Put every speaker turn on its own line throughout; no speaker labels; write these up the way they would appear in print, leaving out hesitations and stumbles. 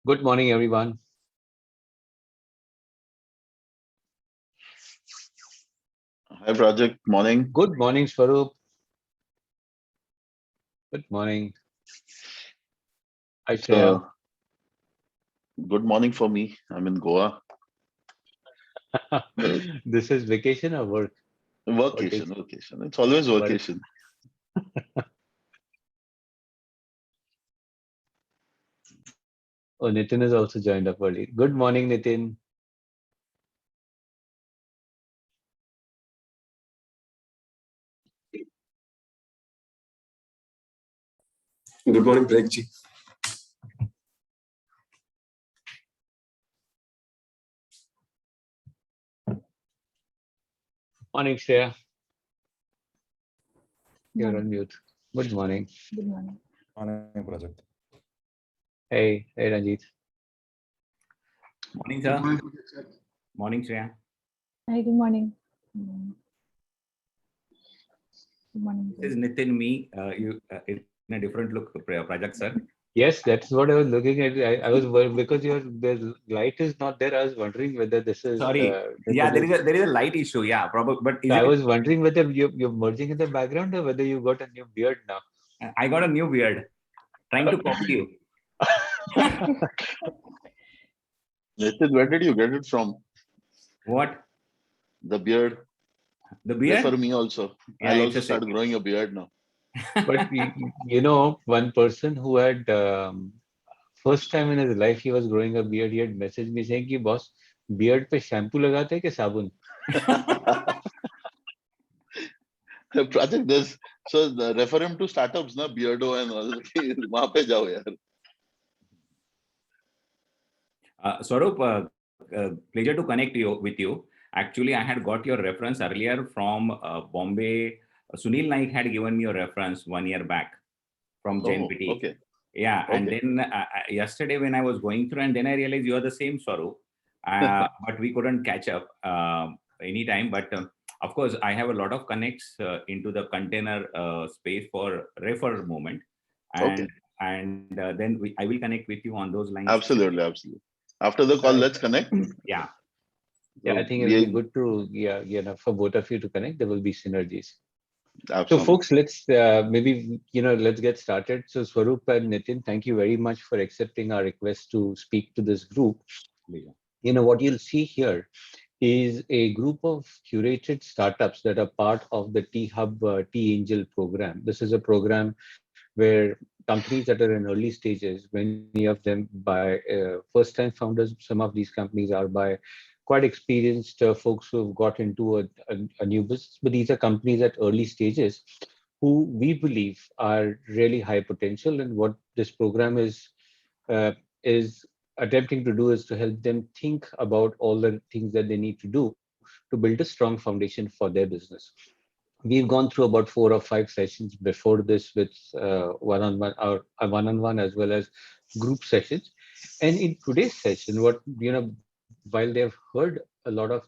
Good morning, everyone.
Hi, Project. Morning.
Good morning, Swaroop. Good morning. Hi, Shreya.
So, good morning for me. I'm in Goa.
This is vacation or work? What
Vacation,
is
vacation. It's always
work?
vacation.
Oh, Nitin has also joined up early. Good morning, Nitin.
Good morning, Pragji.
Morning, Shreya. You're on
Morning.
mute. Good morning.
Good morning.
Morning, Project.
Hey, Ranjit.
Morning,
Good
sir.
morning, Project sir.
Morning, Shreya.
Hi, good morning. Good morning.
This is Nitin, me. You in a different look, Project, sir.
Yes, that's what I was looking at. I was because the light is not there. I was wondering whether this is
Sorry. Yeah, there is a light issue. Yeah, probably. But is
I
it?
was wondering whether you're merging in the background or whether you got a new beard now.
I got a new beard. Trying to copy you.
Nitin, where did you get it from?
What?
The beard.
The
Refer
beard?
me also.
Yeah,
I'll
it's
also
a
start growing a beard now.
But one person who had first time in his life he was growing a beard, he had messaged me saying कि boss beard पे shampoo लगाते हैं कि साबुन?
Project this. So refer him to startups, na Beardo and all. वहाँ पे जाओ यार.
Swaroop, pleasure to connect with you. Actually, I had got your reference earlier from Bombay. Sunil Naik had given me your reference 1 year back from
Oh,
JNPT.
okay.
Yeah, and
Okay.
then yesterday when I was going through, and then I realized you are the same Swaroop, but we couldn't catch up anytime. But of course, I have a lot of connects into the container space for refer movement,
Okay.
and then I will connect with you on those lines.
Absolutely, absolutely. After the call, let's connect.
Yeah.
Yeah, I
So
think it'll be good to for both of you to connect. There will be synergies. So,
absolutely.
folks, let's maybe let's get started. So, Swaroop and Nitin, thank you very much for accepting our request to speak to this group. What you'll see here is a group of curated startups that are part of the T Hub T Angel program. This is a program where companies that are in early stages, many of them by first-time founders, some of these companies are by quite experienced folks who have got into a new business, but these are companies at early stages who we believe are really high potential. And what this program is attempting to do is to help them think about all the things that they need to do to build a strong foundation for their business. We've gone through about 4 or 5 sessions before this with one-on-one or one-on-one as well as group sessions. And in today's session, what while they've heard a lot of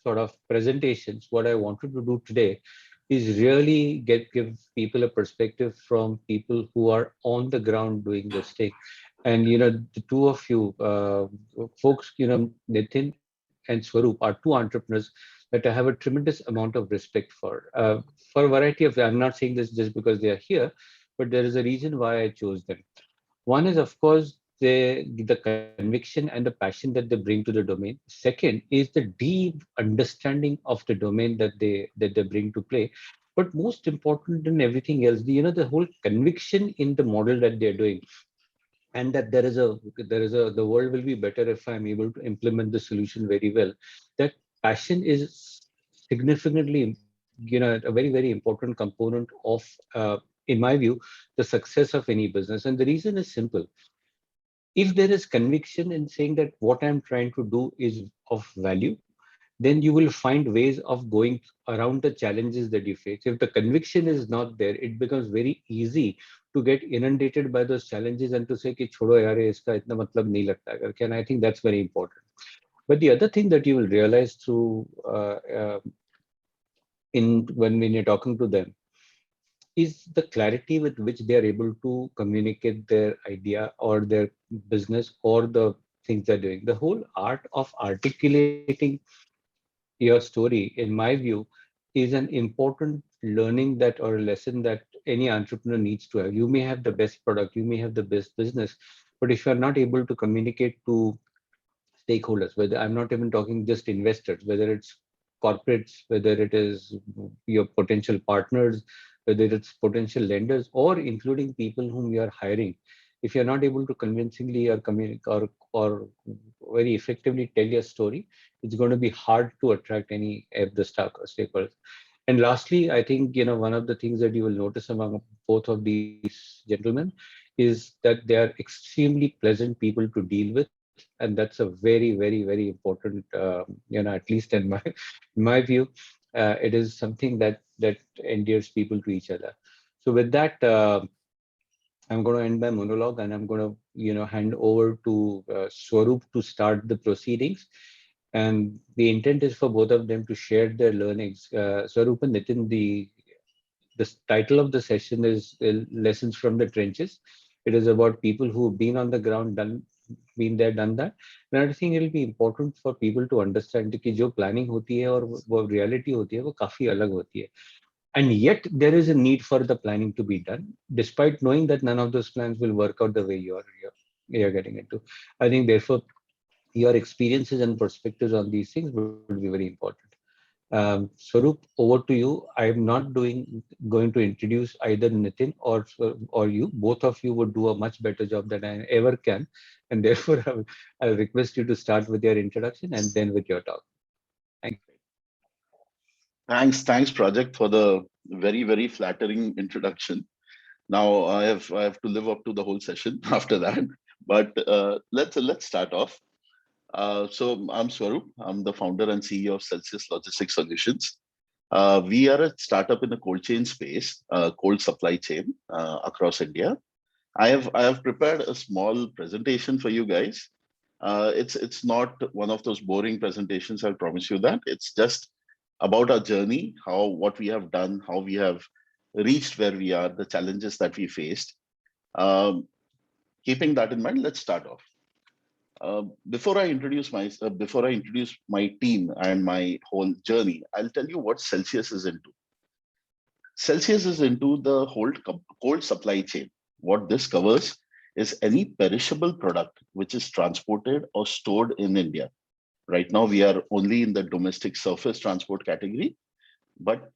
sort of presentations, what I wanted to do today is really give people a perspective from people who are on the ground doing this thing. And the two of you folks, Nitin and Swaroop are two entrepreneurs that I have a tremendous amount of respect for a variety of. I'm not saying this just because they are here, but there is a reason why I chose them. One is, of course, the conviction and the passion that they bring to the domain. Second is the deep understanding of the domain that they bring to play. But most important than everything else, the whole conviction in the model that they're doing, and that the world will be better if I'm able to implement the solution very well. That passion is significantly, a very important component of, in my view, the success of any business. And the reason is simple: if there is conviction in saying that what I'm trying to do is of value, then you will find ways of going around the challenges that you face. If the conviction is not there, it becomes very easy to get inundated by those challenges and to say कि छोड़ो यार ये इसका इतना मतलब नहीं लगता है करके. And I think that's very important. But the other thing that you will realize through in when you're talking to them is the clarity with which they are able to communicate their idea or their business or the things they're doing. The whole art of articulating your story, in my view, is an important learning that or a lesson that any entrepreneur needs to have. You may have the best product, you may have the best business, but if you're not able to communicate to stakeholders, whether I'm not even talking just investors, whether it's corporates, whether it is your potential partners, whether it's potential lenders, or including people whom you are hiring. If you're not able to convincingly or communicate or very effectively tell your story, it's going to be hard to attract any of the stakeholders. And lastly, I think one of the things that you will notice among both of these gentlemen is that they are extremely pleasant people to deal with, and that's a very, very, very important. At least in my in my view, it is something that endears people to each other. So with that, I'm going to end my monologue, and I'm going to hand over to Swaroop to start the proceedings. And the intent is for both of them to share their learnings. Swaroop and Nitin, the title of the session is Lessons from the Trenches. It is about people who've been on the ground, been there, done that. And I think it'll be important for people to understand कि जो planning होती है और वो reality होती है वो काफी अलग होती है. And yet there is a need for the planning to be done, despite knowing that none of those plans will work out the way you're getting into. I think therefore your experiences and perspectives on these things would be very important. Swaroop, over to you. I am not going to introduce either Nitin or you. Both of you would do a much better job than I ever can, and therefore I'll request you to start with your introduction and then with your talk. Thank you.
Thanks, Project, for the very, very flattering introduction. Now I have to live up to the whole session after that. But let's start off. So I'm Swaroop. I'm the founder and CEO of Celsius Logistics Solutions. We are a startup in the cold chain space, cold supply chain across India. I have prepared a small presentation for you guys. It's not one of those boring presentations, I'll promise you that. It's just about our journey, what we have done, how we have reached where we are, the challenges that we faced. Keeping that in mind, let's start off. Before I introduce my team and my whole journey, I'll tell you what Celsius is into. Celsius is into the whole cold supply chain. What this covers is any perishable product which is transported or stored in India. Right now, we are only in the domestic surface transport category, but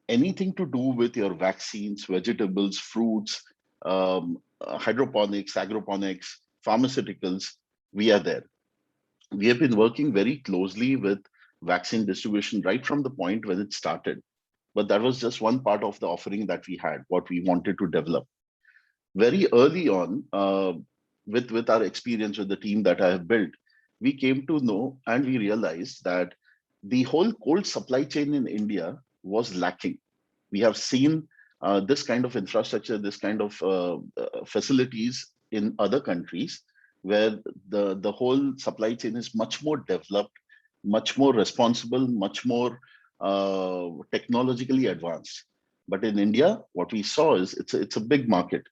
anything to do with your vaccines, vegetables, fruits, hydroponics, agroponics, pharmaceuticals, we are there. We have been working very closely with vaccine distribution right from the point when it started. But that was just one part of the offering that we had, what we wanted to develop. Very early on, with our experience with the team that I have built, we came to know and we realized that the whole cold supply chain in India was lacking. We have seen this kind of infrastructure, this kind of facilities in other countries where the whole supply chain is much more developed, much more responsible, much more technologically advanced. But in India, what we saw is it's a big market.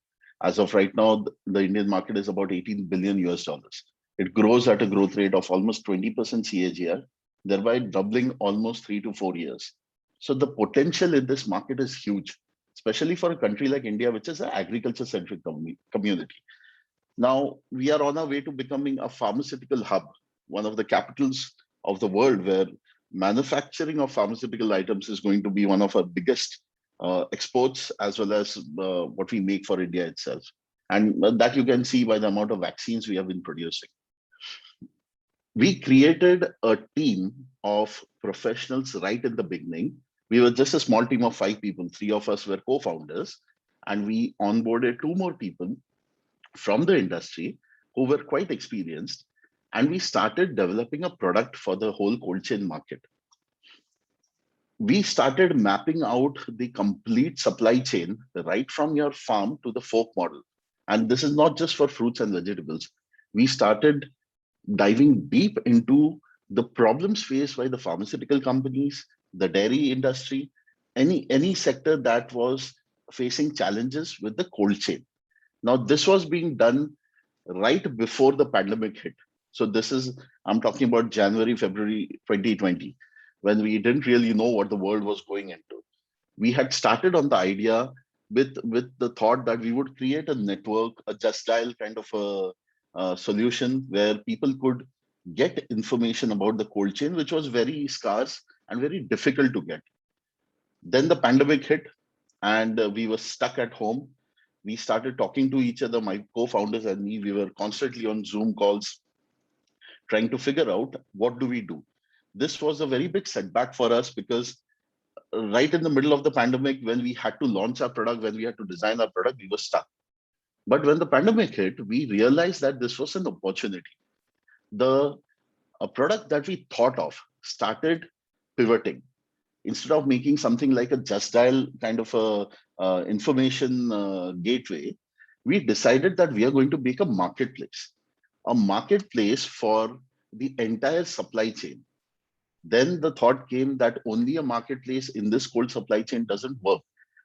As of right now, the Indian market is about 18 billion US dollars. It grows at a growth rate of almost 20% CAGR, thereby doubling almost 3 to 4 years. So the potential in this market is huge, especially for a country like India, which is an agriculture-centric community. Now, we are on our way to becoming a pharmaceutical hub, one of the capitals of the world where manufacturing of pharmaceutical items is going to be one of our biggest exports, as well as what we make for India itself. And that you can see by the amount of vaccines we have been producing. We created a team of professionals right in the beginning. We were just a small team of 5 people. 3 of us were co-founders, and we onboarded 2 more people from the industry who were quite experienced, and we started developing a product for the whole cold chain market. We started mapping out the complete supply chain right from your farm to the fork model. And this is not just for fruits and vegetables. We started diving deep into the problems faced by the pharmaceutical companies, the dairy industry, any sector that was facing challenges with the cold chain. Now, this was being done right before the pandemic hit. So this is, I'm talking about January, February 2020, when we didn't really know what the world was going into. We had started on the idea with the thought that we would create a network, a just dial kind of a solution where people could get information about the cold chain, which was very scarce and very difficult to get. Then the pandemic hit, and we were stuck at home. We started talking to each other, my co-founders and me. We were constantly on Zoom calls, trying to figure out what do we do. This was a very big setback for us because right in the middle of the pandemic, when we had to launch our product, when we had to design our product, we were stuck. But when the pandemic hit, we realized that this was an opportunity. The a product that we thought of started pivoting. Instead of making something like a just dial kind of a information gateway, we decided that we are going to make a marketplace for the entire supply chain. Then the thought came that only a marketplace in this cold supply chain doesn't work,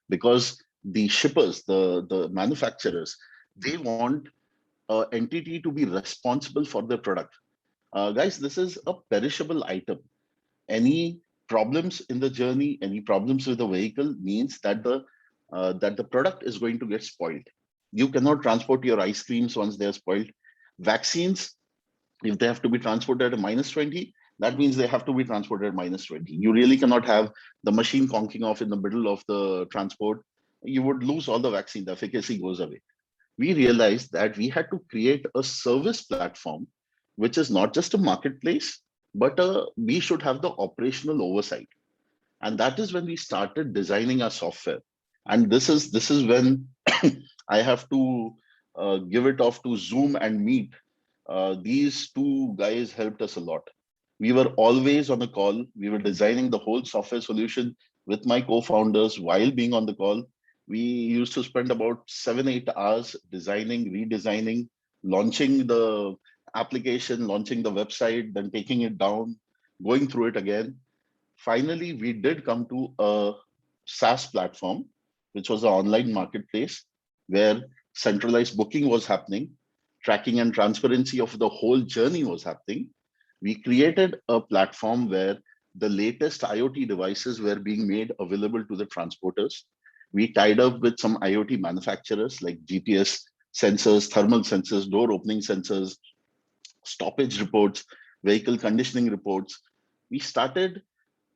because the shippers, the manufacturers, they want an entity to be responsible for their product. Guys, this is a perishable item. Any problems in the journey, any problems with the vehicle means that the product is going to get spoiled. You cannot transport your ice creams once they are spoiled. Vaccines, if they have to be transported at -20, that means they have to be transported at -20. You really cannot have the machine conking off in the middle of the transport. You would lose all the vaccine, the efficacy goes away. We realized that we had to create a service platform, which is not just a marketplace, but we should have the operational oversight. And that is when we started designing our software. And this is when I have to give it off to Zoom and Meet. These two guys helped us a lot. We were always on a call. We were designing the whole software solution with my co-founders while being on the call. We used to spend about 7-8 hours designing, redesigning, launching the application, launching the website, then taking it down, going through it again. Finally, we did come to a SaaS platform, which was an online marketplace where centralized booking was happening, tracking and transparency of the whole journey was happening. We created a platform where the latest IoT devices were being made available to the transporters. We tied up with some IoT manufacturers like GPS sensors, thermal sensors, door opening sensors, stoppage reports, vehicle conditioning reports. We started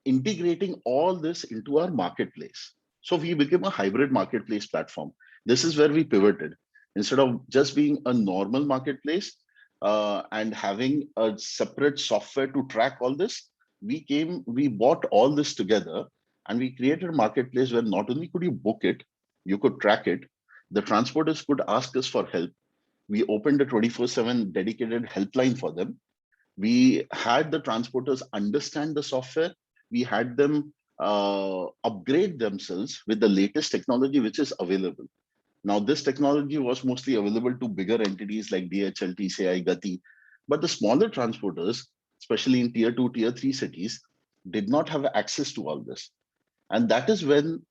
integrating all this into our marketplace. So we became a hybrid marketplace platform. This is where we pivoted. Instead of just being a normal marketplace and having a separate software to track all this, we bought all this together and we created a marketplace where not only could you book it, you could track it. The transporters could ask us for help. We opened a 24/7 dedicated helpline for them. We had the transporters understand the software. We had them upgrade themselves with the latest technology which is available. Now, this technology was mostly available to bigger entities like DHL, TCI, Gati, but the smaller transporters, especially in tier 2, tier 3 cities, did not have access to all this. And that is when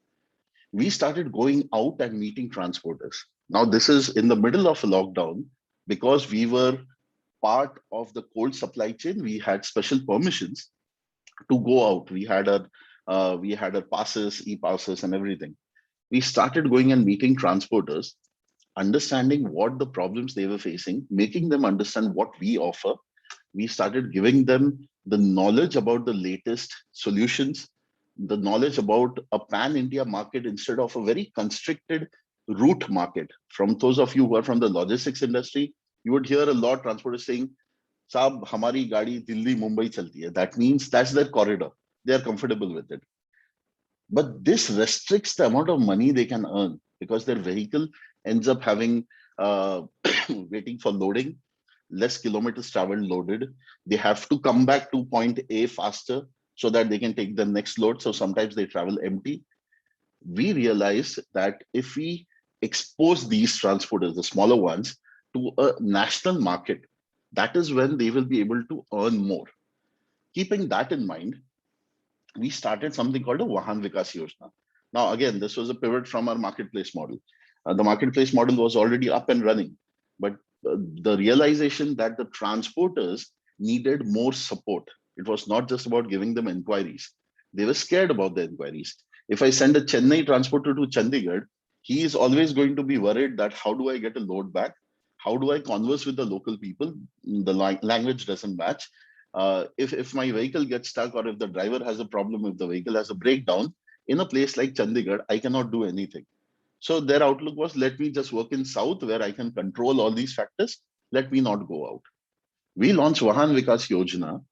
we started going out and meeting transporters. Now, this is in the middle of a lockdown. Because we were part of the cold supply chain, we had special permissions to go out. We had our passes, e-passes and everything. We started going and meeting transporters, understanding what the problems they were facing, making them understand what we offer. We started giving them the knowledge about the latest solutions, the knowledge about a pan-India market instead of a very constricted route market. From those of you who are from the logistics industry, you would hear a lot of transporters saying, "Saab, hamari gaadi Delhi, Mumbai chalti hai." That means that's their corridor. They are comfortable with it. But this restricts the amount of money they can earn because their vehicle ends up having waiting for loading, less kilometers traveled loaded. They have to come back to point A faster so that they can take the next load. So sometimes they travel empty. We realized that if we expose these transporters, the smaller ones, to a national market, that is when they will be able to earn more. Keeping that in mind, we started something called a Vahan Vikas Yojana. Now, again, this was a pivot from our marketplace model. The marketplace model was already up and running, but the realization that the transporters needed more support. It was not just about giving them inquiries. They were scared about the inquiries. If I send a Chennai transporter to Chandigarh, he is always going to be worried that how do I get a load back? How do I converse with the local people? The language doesn't match. If my vehicle gets stuck, or if the driver has a problem, if the vehicle has a breakdown, in a place like Chandigarh, I cannot do anything. So their outlook was, let me just work in South where I can control all these factors. Let me not go out. We launched Vahan Vikas Yojana.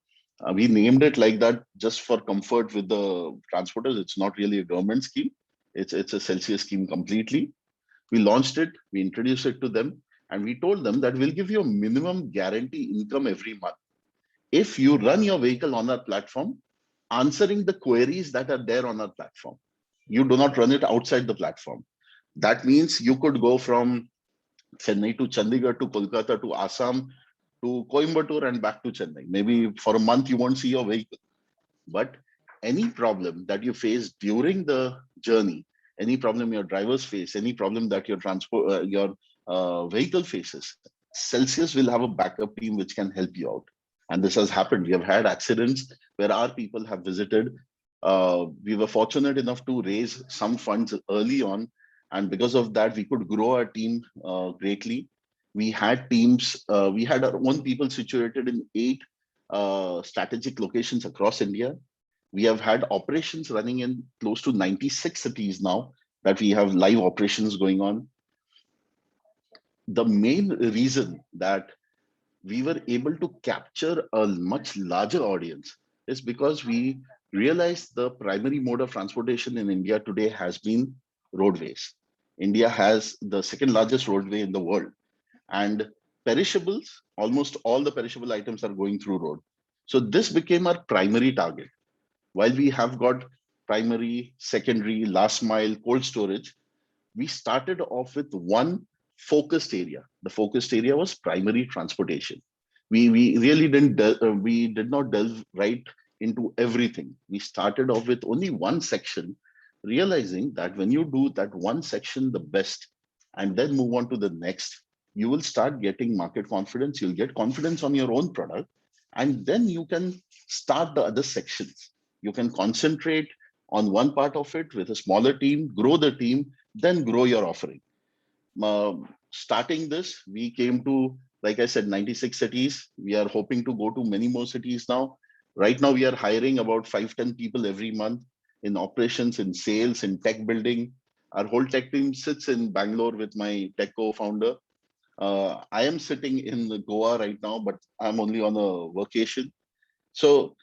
We named it like that just for comfort with the transporters. It's not really a government scheme. It's a Celsius scheme completely. We launched it, we introduced it to them, and we told them that we'll give you a minimum guarantee income every month. If you run your vehicle on our platform, answering the queries that are there on our platform, you do not run it outside the platform. That means you could go from Chennai to Chandigarh to Kolkata to Assam to Coimbatore and back to Chennai. Maybe for a month you won't see your vehicle. But any problem that you face during the journey, any problem your drivers face, any problem that your vehicle faces, Celsius will have a backup team which can help you out. And this has happened. We have had accidents where our people have visited. We were fortunate enough to raise some funds early on, and because of that, we could grow our team greatly. We had teams. We had our own people situated in 8 strategic locations across India. We have had operations running in close to 96 cities now that we have live operations going on. The main reason that we were able to capture a much larger audience is because we realized the primary mode of transportation in India today has been roadways. India has the second largest roadway in the world, and perishables, almost all the perishable items are going through road. So this became our primary target. While we have got primary, secondary, last mile, cold storage, we started off with one focused area. The focused area was primary transportation. We really we did not delve right into everything. We started off with only one section, realizing that when you do that one section the best and then move on to the next, you will start getting market confidence. You'll get confidence on your own product, and then you can start the other sections. You can concentrate on one part of it with a smaller team, grow the team, then grow your offering. Starting this, we came to, like I said, 96 cities. We are hoping to go to many more cities now. Right now, we are hiring about 5-10 people every month in operations, in sales, in tech building. Our whole tech team sits in Bangalore with my tech co-founder. I am sitting in Goa right now, but I'm only on a vacation. So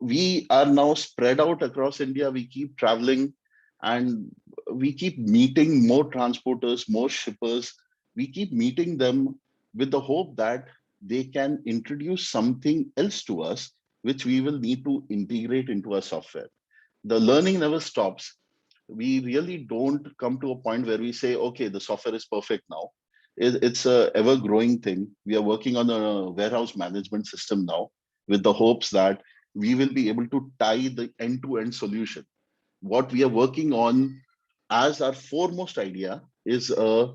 we are now spread out across India. We keep traveling, and we keep meeting more transporters, more shippers. We keep meeting them with the hope that they can introduce something else to us, which we will need to integrate into our software. The learning never stops. We really don't come to a point where we say, okay, the software is perfect now. It's a ever growing thing. We are working on a warehouse management system now with the hopes that we will be able to tie the end-to-end solution. What we are working on as our foremost idea is the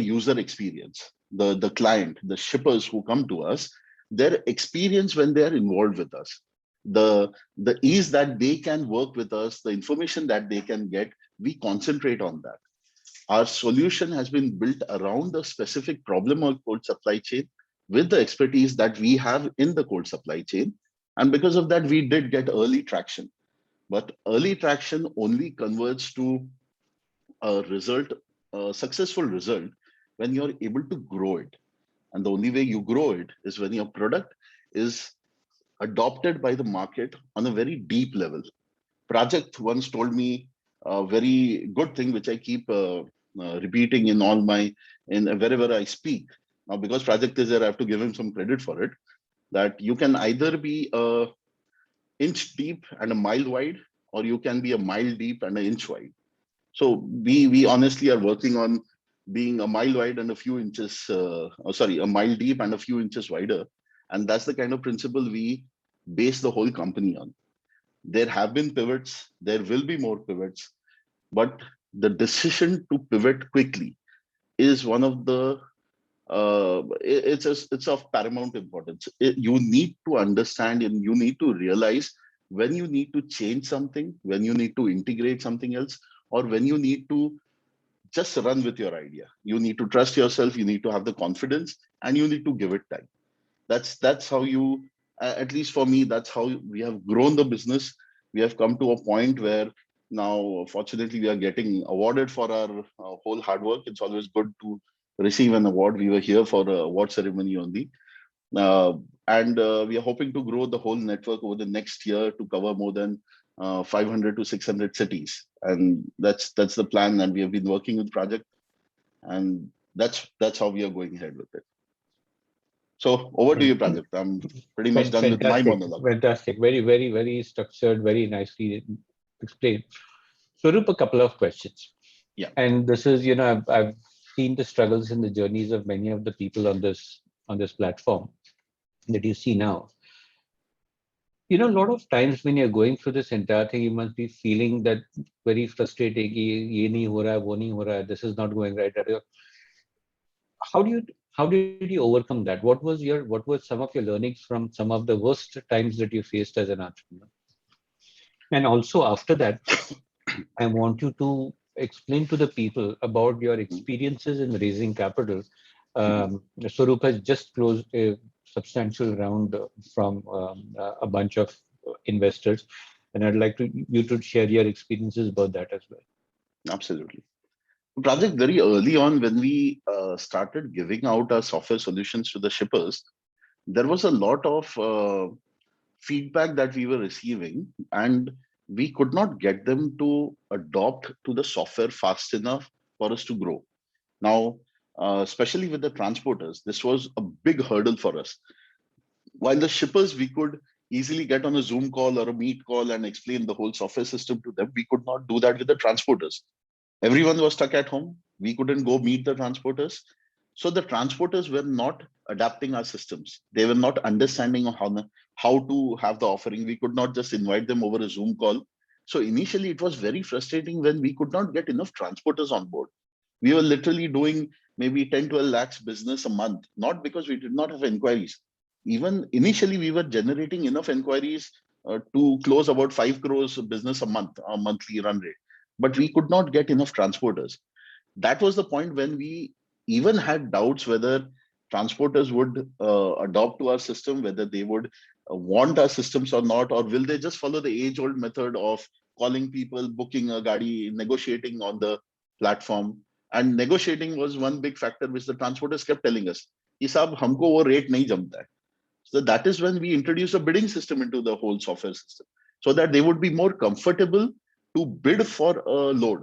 user experience, the client, the shippers who come to us, their experience when they are involved with us, the ease that they can work with us, the information that they can get. We concentrate on that. Our solution has been built around a specific problem of cold supply chain with the expertise that we have in the cold supply chain. And because of that, we did get early traction. But early traction only converts to a result, a successful result, when you're able to grow it. And the only way you grow it is when your product is adopted by the market on a very deep level. Prajakth once told me a very good thing, which I keep repeating in wherever I speak. Now, because Prajakth is there, I have to give him some credit for it. That you can either be a inch deep and a mile wide, or you can be a mile deep and an inch wide. So we honestly are working on being a mile wide and a few inches, a mile deep and a few inches wider. And that's the kind of principle we base the whole company on. There have been pivots, there will be more pivots, but the decision to pivot quickly is one of the it's of paramount importance. You need to understand and you need to realize when you need to change something, when you need to integrate something else, or when you need to just run with your idea. You need to trust yourself, you need to have the confidence, and you need to give it time. That's how you, at least for me, that's how we have grown the business. We have come to a point where now, fortunately, we are getting awarded for our whole hard work. It's always good to receive an award. We were here for the award ceremony only. Uh, and we are hoping to grow the whole network over the next year to cover more than 500 to 600 cities. And that's the plan. And we have been working with project, and that's how we are going ahead with it. So over to you, Project. I'm pretty much done with my
Fantastic,
monologue.
fantastic. Very, very, very structured, very nicely explained. Swaroop, a couple of questions.
Yeah.
And this is, I've seen the struggles and the journeys of many of the people on this platform that you see now. A lot of times when you're going through this entire thing, you must be feeling that very frustrating. Ye nahi ho raha hai, wo nahi ho raha hai, this is not going right. How did you overcome that? What were some of your learnings from some of the worst times that you faced as an entrepreneur? And also after that, I want you to explain to the people about your experiences in raising capital. Swaroop has just closed a substantial round from a bunch of investors, and I'd like you to share your experiences about that as well.
Absolutely. Project, very early on when we started giving out our software solutions to the shippers, there was a lot of feedback that we were receiving, and we could not get them to adopt to the software fast enough for us to grow. Now, especially with the transporters, this was a big hurdle for us. While the shippers, we could easily get on a Zoom call or a Meet call and explain the whole software system to them. We could not do that with the transporters. Everyone was stuck at home. We couldn't go meet the transporters. So the transporters were not adapting our systems. They were not understanding how to have the offering. We could not just invite them over a Zoom call. So initially it was very frustrating when we could not get enough transporters on board. We were literally doing maybe 10, 12 lakhs business a month, not because we did not have inquiries. Even initially we were generating enough inquiries to close about 5 crores business a month, a monthly run rate, but we could not get enough transporters. That was the point when we even had doubts whether transporters would adopt to our system, whether they would want our systems or not, or will they just follow the age-old method of calling people, booking a gadi, negotiating on the platform. And negotiating was one big factor which the transporters kept telling us, "Ki sahab, humko wo rate nahi jamta hai." So that is when we introduced a bidding system into the whole software system, so that they would be more comfortable to bid for a load.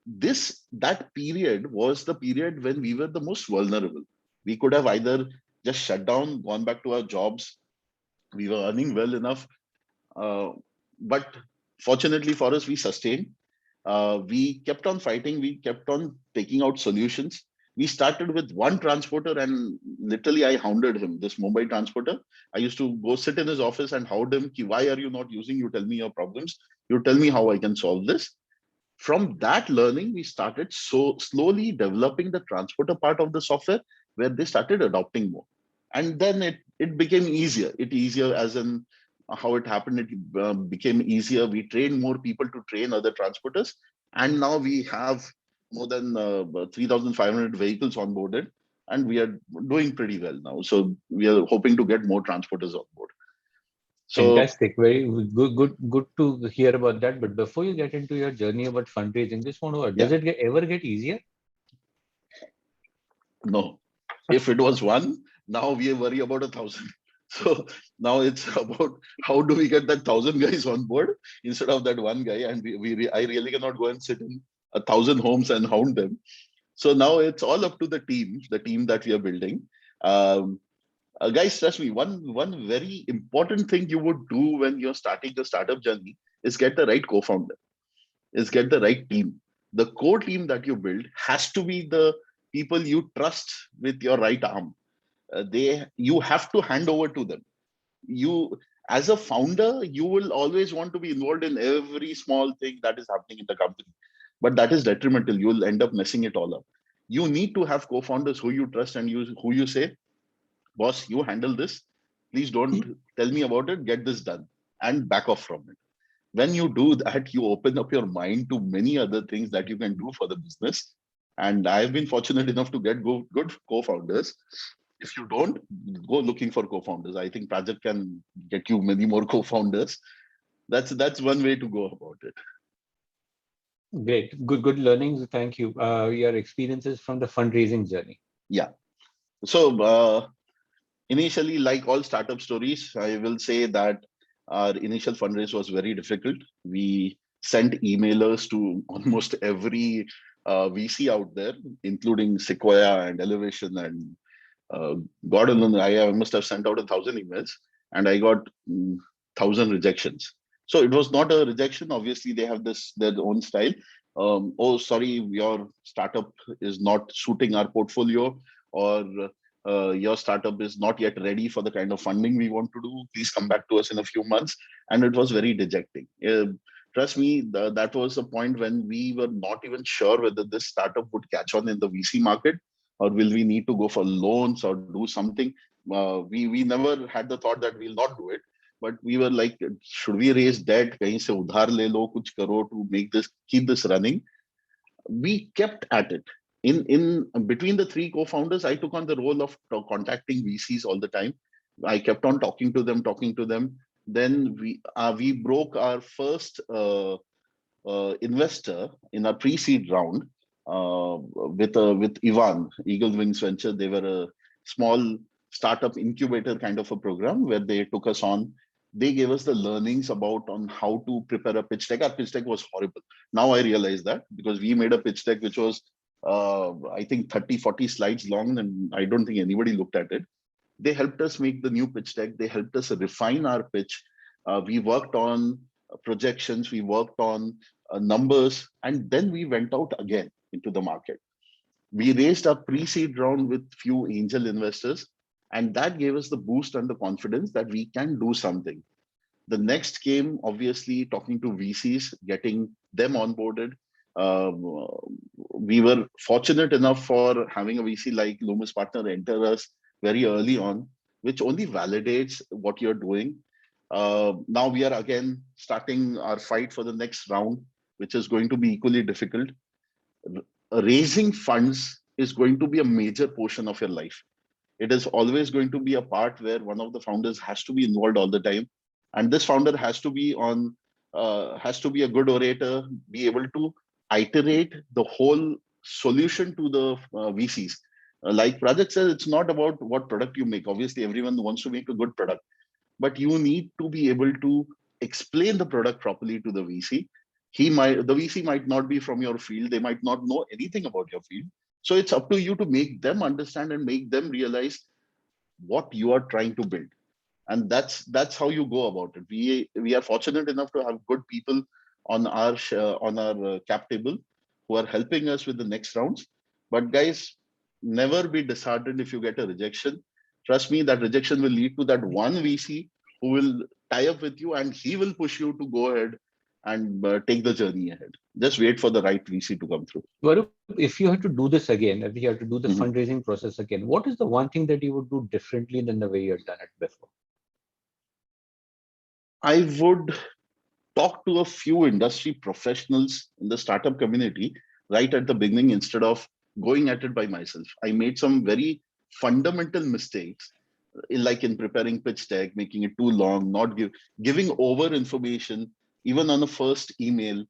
That period was the period when we were the most vulnerable. We could have either just shut down, gone back to our jobs. We were earning well enough, but fortunately for us, we sustained. We kept on fighting. We kept on taking out solutions. We started with one transporter, and literally I hounded him, this Mumbai transporter. I used to go sit in his office and hound him, ki, why are you not using? You tell me your problems. You tell me how I can solve this. From that learning, we started so slowly developing the transporter part of the software, where they started adopting more. And then it became easier. It easier as in how it happened. It became easier. We trained more people to train other transporters. And now we have more than 3,500 vehicles onboarded, and we are doing pretty well now. So we are hoping to get more transporters on board. So
fantastic, very good to hear about that. But before you get into your journey about fundraising, just want to know, does it ever get easier?
no, if it was one, now we worry about 1,000. So now it's about how do we get that 1,000 guys on board instead of that one guy. And I really cannot go and sit in 1,000 homes and hound them. So now it's all up to the team that we are building. Guys, trust me, one very important thing you would do when you're starting the startup journey is get the right co-founder, is get the right team. The core team that you build has to be the people you trust with your right arm. You have to hand over to them. As a founder, you will always want to be involved in every small thing that is happening in the company, but that is detrimental. You will end up messing it all up. You need to have co-founders who you trust and who you say, boss, you handle this. Please don't tell me about it. Get this done and back off from it. When you do that, you open up your mind to many other things that you can do for the business. And I've been fortunate enough to get good co-founders. If you don't, go looking for co-founders. I think Project can get you many more co-founders. That's one way to go about it.
Great. Good learnings. Thank you. Your experiences from the fundraising journey.
Yeah. So initially, like all startup stories, I will say that our initial fundraise was very difficult. We sent emailers to almost every VC out there, including Sequoia and Elevation and God alone. I must have sent out 1,000 emails, and I got 1,000 rejections. So it was not a rejection. Obviously, they have their own style. Oh, sorry, your startup is not suiting our portfolio, or your startup is not yet ready for the kind of funding we want to do. Please come back to us in a few months. And it was very dejecting. Trust me, that was a point when we were not even sure whether this startup would catch on in the VC market, or will we need to go for loans or do something. We never had the thought that we'll not do it, but we were like, should we raise debt, kahin se udhar le lo, kuch karo to keep this running. We kept at it. In between the three co-founders, I took on the role of contacting VCs all the time. I kept on talking to them. Then we broke our first investor in a pre-seed round with Ivan, Eagle Wings Venture. They were a small startup incubator kind of a program where they took us on. They gave us the learnings about on how to prepare a pitch deck. Our pitch deck was horrible. Now I realize that, because we made a pitch deck which was I think 30-40 slides long, and I don't think anybody looked at it. They helped us make the new pitch deck. They helped us refine our pitch. We worked on projections, we worked on numbers, and then we went out again into the market. We raised a pre-seed round with few angel investors, and that gave us the boost and the confidence that we can do something. The next came, obviously, talking to VCs, getting them onboarded. We were fortunate enough for having a VC like Loomis Partner enter us very early on, which only validates what you're doing. Now we are again starting our fight for the next round, which is going to be equally difficult. Raising funds is going to be a major portion of your life. It is always going to be a part where one of the founders has to be involved all the time, and this founder has to be a good orator, be able to iterate the whole solution to the VCs. Like Project says, it's not about what product you make. Obviously, everyone wants to make a good product, but you need to be able to explain the product properly to the VC. The VC might not be from your field. They might not know anything about your field. So it's up to you to make them understand and make them realize what you are trying to build. And that's how you go about it. We are fortunate enough to have good people on our cap table who are helping us with the next rounds. But guys, never be disheartened if you get a rejection. Trust me, that rejection will lead to that one VC who will tie up with you, and he will push you to go ahead and take the journey ahead. Just wait for the right VC to come through.
Varup, if you had to do this again, if you had to do the fundraising process again, what is the one thing that you would do differently than the way you had done it before?
I would talk to a few industry professionals in the startup community right at the beginning instead of going at it by myself. I made some very fundamental mistakes, like in preparing pitch deck, making it too long, not giving over information, even on the first email.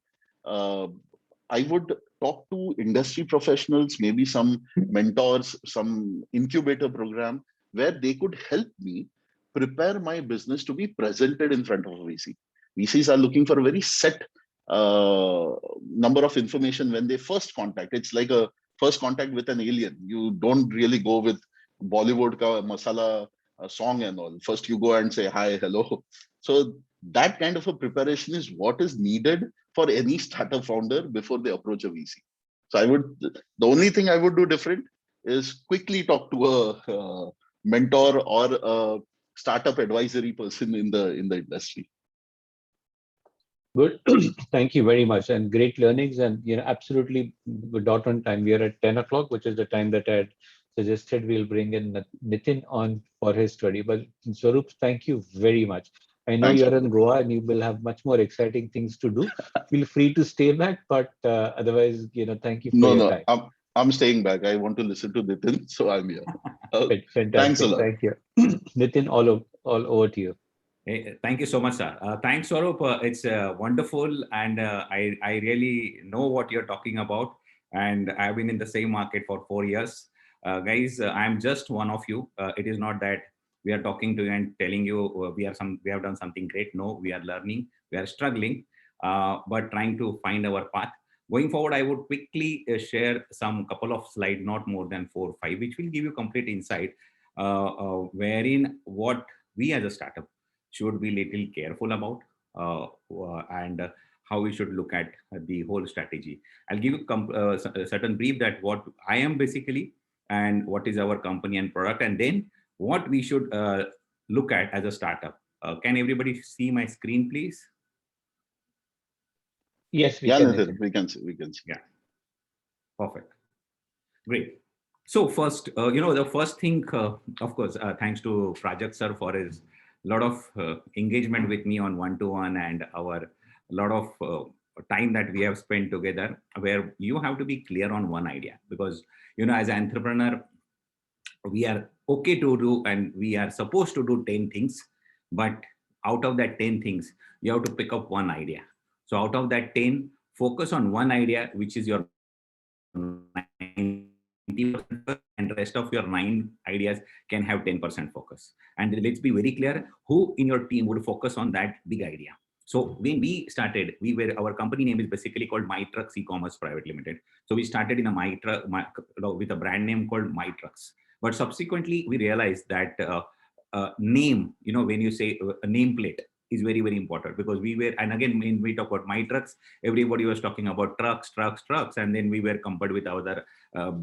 I would talk to industry professionals, maybe some mentors, some incubator program, where they could help me prepare my business to be presented in front of a VC. VCs are looking for a very set number of information when they first contact. It's like a first contact with an alien. You don't really go with Bollywood ka masala song and all. First you go and say hi, hello. So that kind of a preparation is what is needed for any startup founder before they approach a VC. So the only thing I would do different is quickly talk to a mentor or startup advisory person in the industry.
Good. Thank you very much, and great learnings. And absolutely dot on time. We are at 10 o'clock, which is the time that I had suggested we'll bring in Nitin on for his study. But Swarup, thank you very much. I know
Thanks,
you're
Pramod.
in Goa and you will have much more exciting things to do. Feel free to stay back, but otherwise, thank you for
No,
your
no,
time.
I'm staying back. I want to listen to Nitin, so I'm here. Thanks a
Fantastic.
lot.
Thank you. Nitin, all over to you.
Hey, thank you so much, sir. Thanks, Swarup. It's wonderful, and I really know what you're talking about. And I've been in the same market for 4 years, guys. I'm just one of you. It is not that we are talking to you and telling you we have done something great. No, we are learning, we are struggling, but trying to find our path. Going forward, I would quickly share some couple of slides, not more than 4 or 5, which will give you complete insight, wherein what we as a startup should be little careful about, and how we should look at the whole strategy. I'll give you a certain brief that what I am basically and what is our company and product, and then what we should look at as a startup. Can everybody see my screen, please?
Yes, we
Yeah,
can,
Nitin,
Nitin.
we can see.
Yeah, perfect. Great. So first, the first thing, of course, thanks to Project Sir for his lot of engagement with me on one-to-one, and our lot of time that we have spent together, where you have to be clear on one idea, because as an entrepreneur, we are okay to do and we are supposed to do 10 things, but out of that 10 things, you have to pick up one idea. So out of that 10, focus on one idea, which is your 90%, and the rest of your 9 ideas can have 10% focus. And let's be very clear, who in your team would focus on that big idea? So when we started, our company name is basically called My Trucks E-commerce Private Limited. So we started in with a brand name called My Trucks. But subsequently, we realized that name, when you say a nameplate, is very, very important, because and again, when we talk about My Trucks, everybody was talking about trucks, and then we were compared with other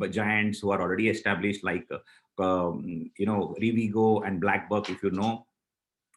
giants who are already established, like Rivigo and Blackbuck, if you know.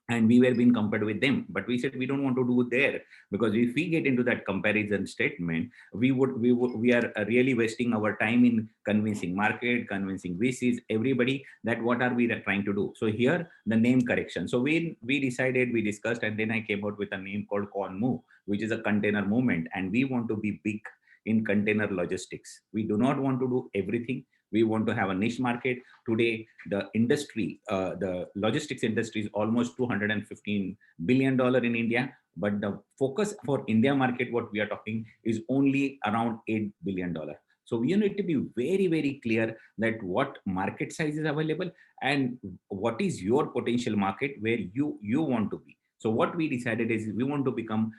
And we were being compared with them, but we said we don't want to do it there, because if we get into that comparison statement, we are really wasting our time in convincing market, convincing VCs, everybody, that what are we trying to do. So here the name correction. So we decided, we discussed, and then I came out with a name called Conmu, which is a container movement, and we want to be big in container logistics. We do not want to do everything. We want to have a niche market. Today, the industry, the logistics industry, is almost $215 billion in India. But the focus for India market, what we are talking, is only around $8 billion. So we need to be very, very clear that what market size is available and what is your potential market where you want to be. So what we decided is we want to become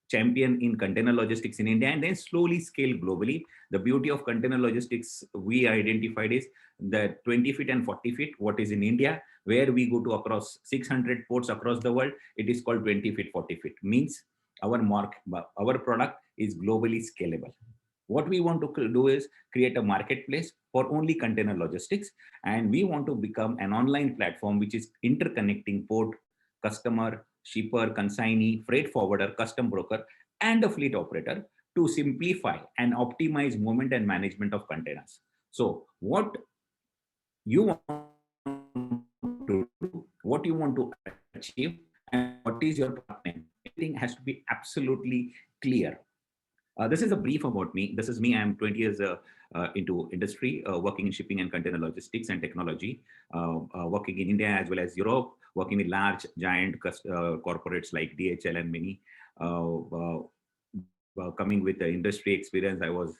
champion in container logistics in India and then slowly scale globally. The beauty of container logistics we identified is the 20 feet and 40 feet, what is in India, where we go to across 600 ports across the world. It is called 20 feet, 40 feet. Means our product is globally scalable. What we want to do is create a marketplace for only container logistics. And we want to become an online platform which is interconnecting port, customer, shipper, consignee, freight forwarder, custom broker, and a fleet operator to simplify and optimize movement and management of containers. So what you want to do, what you want to achieve, and what is your partner, everything has to be absolutely clear. This is a brief about me. This is me. I'm 20 years into industry, working in shipping and container logistics and technology, working in India as well as Europe, working with large giant corporates like DHL and many. Coming with the industry experience, I was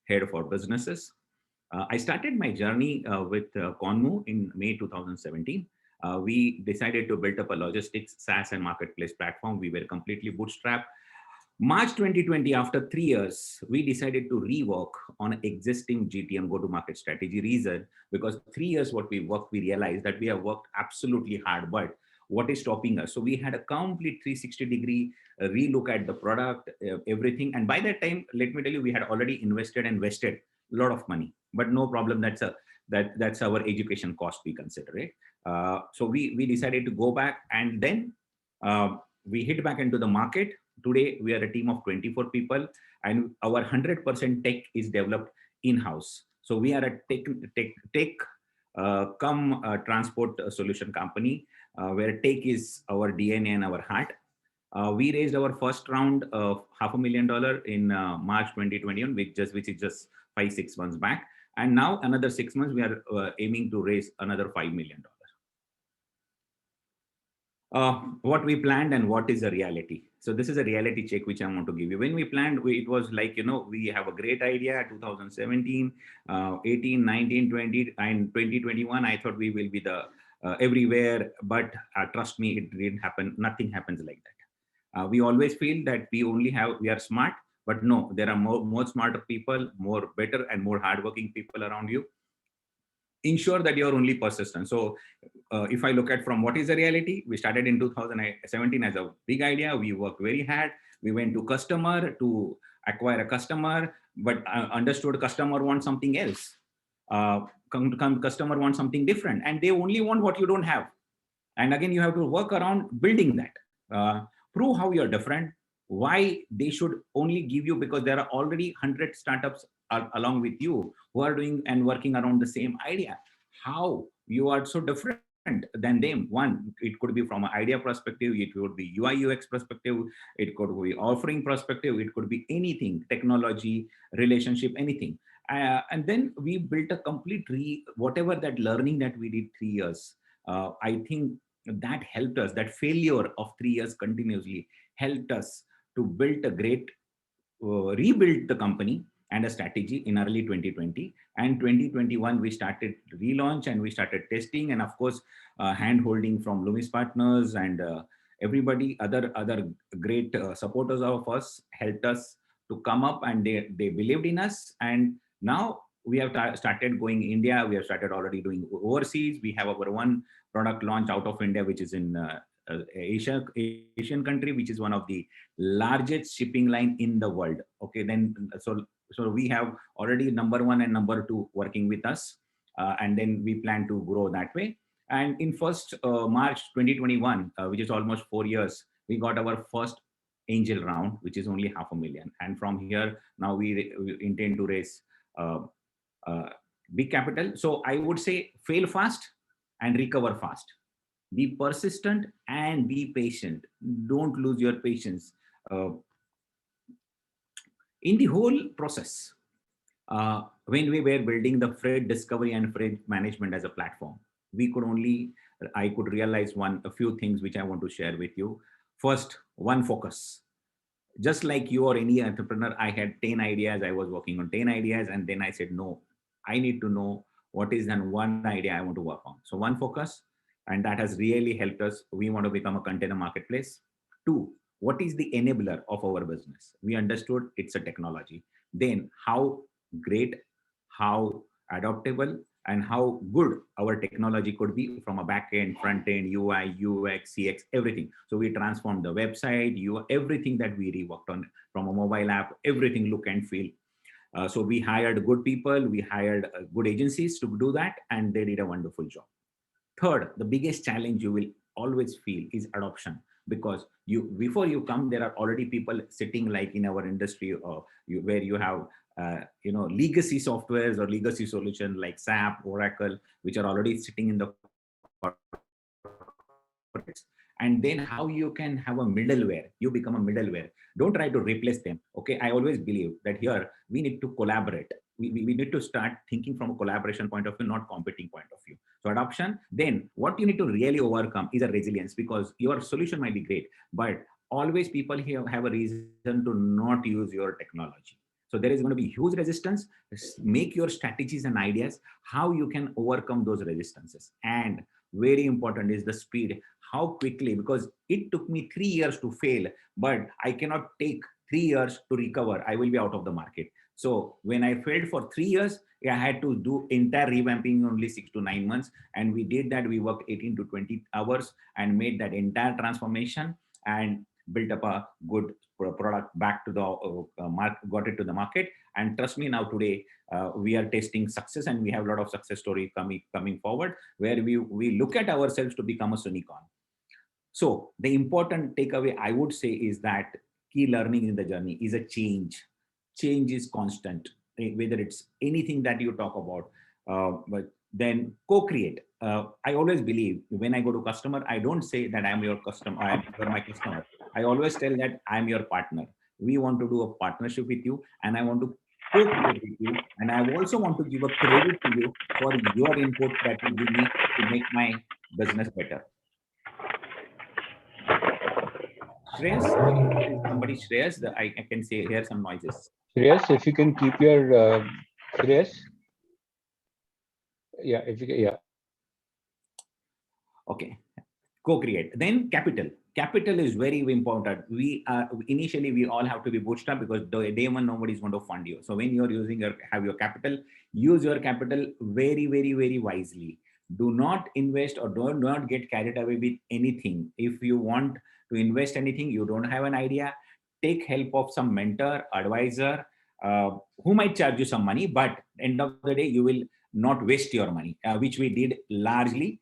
head for businesses. I started my journey with Conmu in May 2017. We decided to build up a logistics SaaS and marketplace platform. We were completely bootstrapped. March 2020, after 3 years, we decided to rework on existing GTM go-to-market strategy. Reason, because 3 years what we worked, we realized that we have worked absolutely hard, but what is stopping us? So we had a complete 360-degree relook at the product, everything. And by that time, let me tell you, we had already invested and vested a lot of money, but no problem. That's a that's our education cost, we consider it. So we decided to go back, and then we hit back into the market. Today, we are a team of 24 people, and our 100% tech is developed in-house. So we are a tech transport solution company, where tech is our DNA and our heart. We raised our first round of $500,000 in March 2021, which is just 5-6 months back. And now another 6 months, we are aiming to raise another $5 million. What we planned and what is the reality. So this is a reality check which I want to give you. When we planned, it was like, we have a great idea, 2017, 18, 19, 20, and 2021. I thought we will be the everywhere, but trust me, it didn't happen. Nothing happens like that. We always feel that we are smart, but no, there are more smarter people, more better and more hardworking people around you. Ensure that you're only persistent. So if I look at from what is the reality, we started in 2017 as a big idea. We worked very hard. We went to customer to acquire a customer, but understood customer wants something else. Customer wants something different, and they only want what you don't have. And again, you have to work around building that. Prove how you're different, why they should only give you, because there are already 100 startups along with you who are doing and working around the same idea. How you are so different than them. One, it could be from an idea perspective, it could be UI UX perspective, it could be offering perspective, it could be anything, technology, relationship, anything. And then we built a complete whatever that learning that we did 3 years. I think that helped us. That failure of 3 years continuously helped us to build a great, rebuild the company and a strategy in early 2020. And 2021, we started relaunch and we started testing, and of course, hand-holding from Loomis Partners and everybody, other great supporters of us helped us to come up, and they believed in us. And now we have started going India. We have started already doing overseas. We have our one product launch out of India, which is in Asian country, which is one of the largest shipping line in the world. Okay, then so we have already number 1 and number 2 working with us, and then we plan to grow that way. And in first March 2021, which is almost 4 years, we got our first angel round, which is only $500,000. And from here, now we intend to raise big capital. So I would say fail fast and recover fast. Be persistent and be patient. Don't lose your patience. In the whole process, when we were building the freight discovery and freight management as a platform, I could realize a few things which I want to share with you. First, one focus. Just like you or any entrepreneur, I had 10 ideas. I was working on 10 ideas. And then I said, no, I need to know what is that one idea I want to work on. So one focus, and that has really helped us. We want to become a container marketplace. 2, what is the enabler of our business? We understood it's a technology. Then how great, how adaptable, and how good our technology could be from a back end, front end, UI, UX, CX, everything. So we transformed the website, everything that we reworked on, from a mobile app, everything look and feel. So we hired good people, we hired good agencies to do that, and they did a wonderful job. Third, the biggest challenge you will always feel is adoption, because before you come, there are already people sitting like in our industry, where you have legacy softwares or legacy solutions like SAP, Oracle, which are already sitting in the corporates. And then how you can have a middleware, you become a middleware. Don't try to replace them. Okay, I always believe that here we need to collaborate. We need to start thinking from a collaboration point of view, not competing point of view. So adoption. Then what you need to really overcome is a resilience, because your solution might be great, but always people here have a reason to not use your technology. So there is going to be huge resistance. Make your strategies and ideas, how you can overcome those resistances. And very important is the speed, how quickly, because it took me 3 years to fail, but I cannot take 3 years to recover. I will be out of the market. So when I failed for 3 years, I had to do entire revamping in only 6 to 9 months. And we did that. We worked 18 to 20 hours and made that entire transformation. And built up a good product back to the market, got it to the market. And trust me, now today we are tasting success, and we have a lot of success story coming forward, where we look at ourselves to become a unicorn. So the important takeaway I would say is that key learning in the journey is a change. Change is constant, whether it's anything that you talk about. But then co-create. I always believe when I go to customer, I don't say that I'm your customer, you're my customer. I always tell that I'm your partner. We want to do a partnership with you, and I want to co-create with you. And I also want to give a credit to you for your input that you give me to make my business better. Shreyas, somebody Shreyas, I can say hear some noises.
Shreyas, if you can keep your Shreyas. Yeah, if you can, yeah.
Okay, co-create. Then capital. Capital is very important. We initially we all have to be bootstrapped, because day one nobody is going to fund you. So when you're using have your capital, use your capital very, very, very wisely. Do not invest or do not get carried away with anything. If you want to invest anything, you don't have an idea, take help of some mentor, advisor, who might charge you some money, but end of the day, you will not waste your money, which we did largely,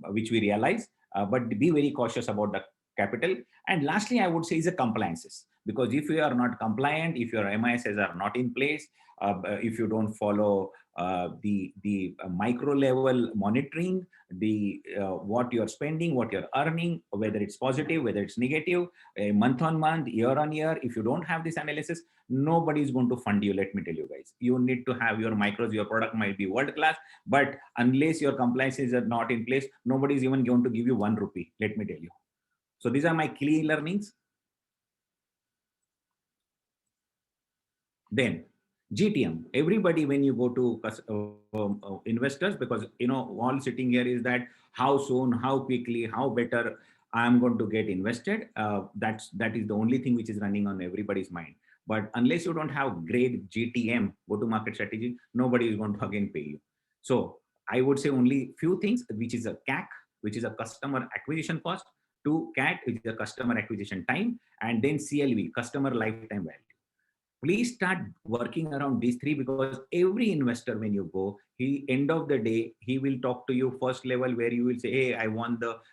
which we realized. But be very cautious about the capital. And lastly, I would say is the compliances, because if you are not compliant, if your MISs are not in place, if you don't follow the micro level monitoring, the what you're spending, what you're earning, whether it's positive, whether it's negative, month on month, year on year, if you don't have this analysis, nobody is going to fund you. Let me tell you guys, you need to have your micros. Your product might be world class, but unless your compliances are not in place, nobody is even going to give you 1 rupee. Let me tell you. So these are my key learnings. Then GTM, everybody, when you go to investors, because all sitting here is that how soon, how quickly, how better I am going to get invested. That is the only thing which is running on everybody's mind. But unless you don't have great GTM, go-to-market strategy, nobody is going to again pay you. So I would say only few things, which is a CAC, which is a customer acquisition cost, to CAT, which is a customer acquisition time, and then CLV, customer lifetime value. Please start working around these three, because every investor, when you go, end of the day, he will talk to you first level, where you will say, hey, I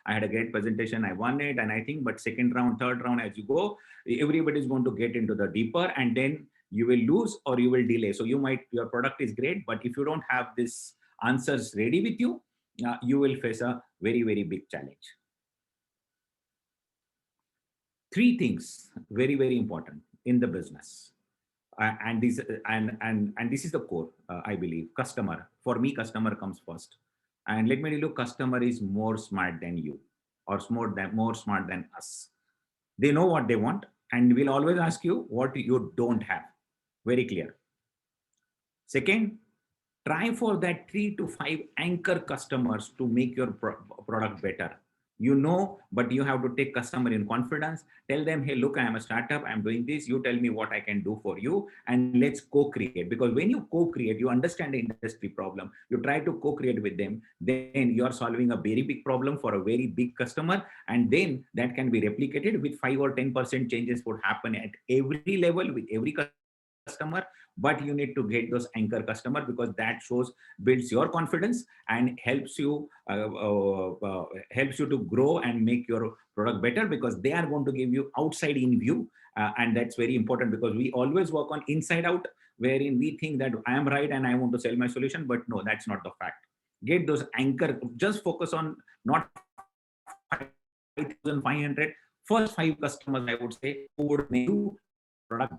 had a great presentation, I won it, and I think, but second round, third round, as you go, everybody is going to get into the deeper, and then you will lose or you will delay. So your product is great, but if you don't have this answers ready with you, you will face a very, very big challenge. Three things, very, very important in the business. And this is the core, I believe. Customer, for me, customer comes first. And let me tell you, customer is more smart than you, or more smart than us. They know what they want, and will always ask you what you don't have. Very clear. Second, try for that 3 to 5 anchor customers to make your product better. But you have to take customer in confidence. Tell them, hey, look, I am a startup, I'm doing this. You tell me what I can do for you, and let's co-create. Because when you co-create, you understand the industry problem. You try to co-create with them. Then you are solving a very big problem for a very big customer. And then that can be replicated with 5 or 10% changes would happen at every level with every customer. But you need to get those anchor customer, because that builds your confidence and helps you to grow and make your product better, because they are going to give you outside in view, and that's very important, because we always work on inside out, wherein we think that I am right and I want to sell my solution, but no, that's not the fact. Get those anchor, just focus on not 5,500, first 5 customers, I would say, who would make you product.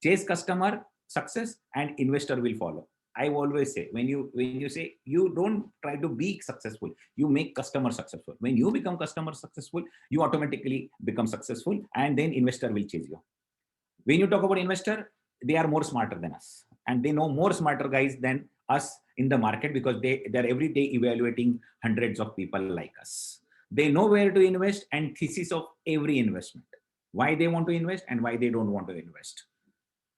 Chase customer success and investor will follow. I always say, when you say, you don't try to be successful, you make customer successful. When you become customer successful, you automatically become successful, and then investor will chase you. When you talk about investor, they are more smarter than us, and they know more smarter guys than us in the market, because they're every day evaluating hundreds of people like us. They know where to invest and thesis of every investment, why they want to invest and why they don't want to invest.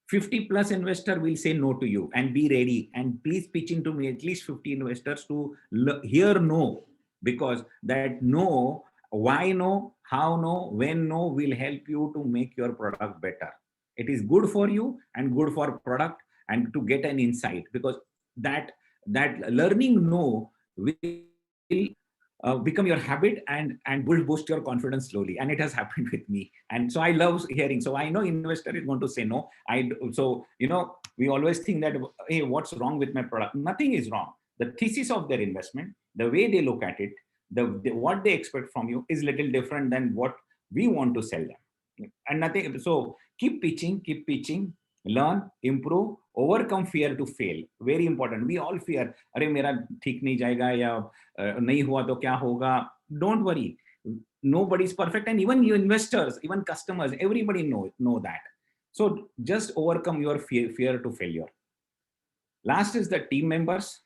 50 plus investor will say no to you, and be ready, and please pitch into me at least 50 investors to hear no, because that no Why no, how no, when no will help you to make your product better. It is good for you and good for product, and to get an insight, because that learning no will become your habit and will boost your confidence slowly. And it has happened with me, and so I love hearing. So I know investor is going to say no. So we always think that, hey, what's wrong with my product? Nothing is wrong. The thesis of their investment, the way they look at it, what they expect from you is little different than what we want to sell them. And nothing. So keep pitching, learn, improve, overcome fear to fail. Very important. We all fear, अरे मेरा ठीक नहीं जाएगा, या नहीं हुआ तो क्या होगा. Don't worry. Nobody is perfect, and even you investors, even customers, everybody know that. So just overcome your fear to failure. Last is the team members.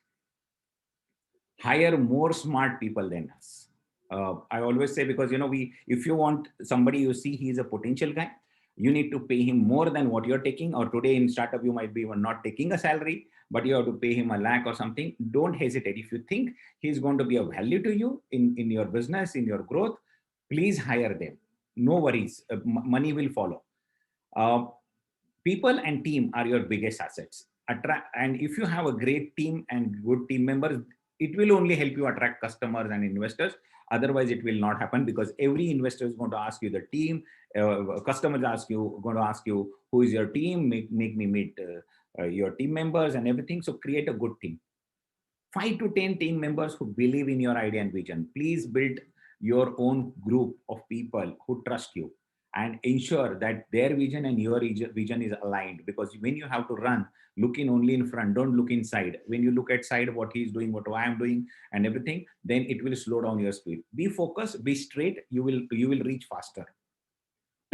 Hire more smart people than us. I always say, because if you want somebody, you see he is a potential guy, you need to pay him more than what you're taking. Or today in startup, you might be even not taking a salary, but you have to pay him 1 lakh or something. Don't hesitate. If you think he's going to be of value to you in your business, in your growth, please hire them. No worries. Money will follow. People and team are your biggest assets. And if you have a great team and good team members, it will only help you attract customers and investors. Otherwise, it will not happen, because every investor is going to ask you the team. Customers going to ask you who is your team. Make me meet your team members and everything. So create a good team. 5 to 10 team members who believe in your idea and vision. Please build your own group of people who trust you, and ensure that their vision and your vision is aligned. Because when you have to run, looking only in front, don't look inside. When you look at side, what he's doing, what I am doing and everything, then it will slow down your speed. Be focused, be straight, you will reach faster.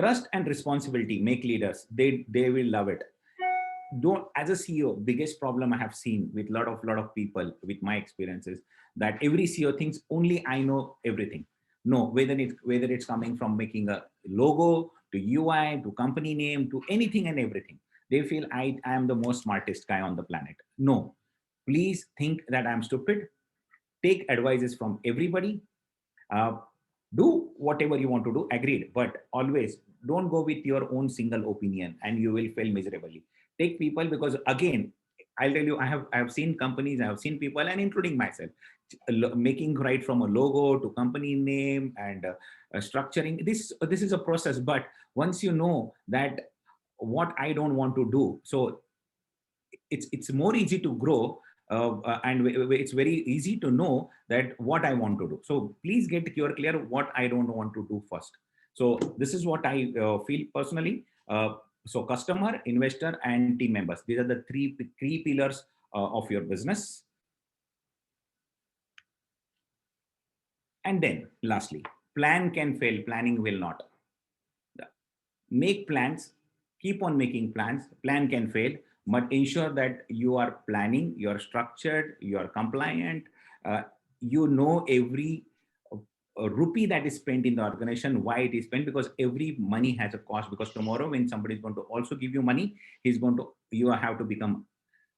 Trust and responsibility make leaders. They will love it. Don't, as a CEO, biggest problem I have seen with lot of people, with my experiences, that every CEO thinks only I know everything. No, whether it's coming from making a logo to UI to company name to anything and everything, they feel I am the most smartest guy on the planet. No, please think that I'm stupid. Take advices from everybody. Do whatever you want to do, agreed, but always don't go with your own single opinion, and you will fail miserably. Take people, because again, I'll tell you, I have seen companies, I have seen people, and including myself, making right from a logo to company name and structuring. This is a process, but once you know that what I don't want to do, so it's more easy to grow, and it's very easy to know that what I want to do. So please get clear what I don't want to do first. So this is what I feel personally. So customer, investor, and team members. These are the three pillars of your business. And then lastly, plan can fail, planning will not. Make plans, keep on making plans. Plan can fail, but ensure that you are planning, you are structured, you are compliant, you know every rupee that is spent in the organization, why it is spent, because every money has a cost. Because tomorrow when somebody is going to also give you money, you have to become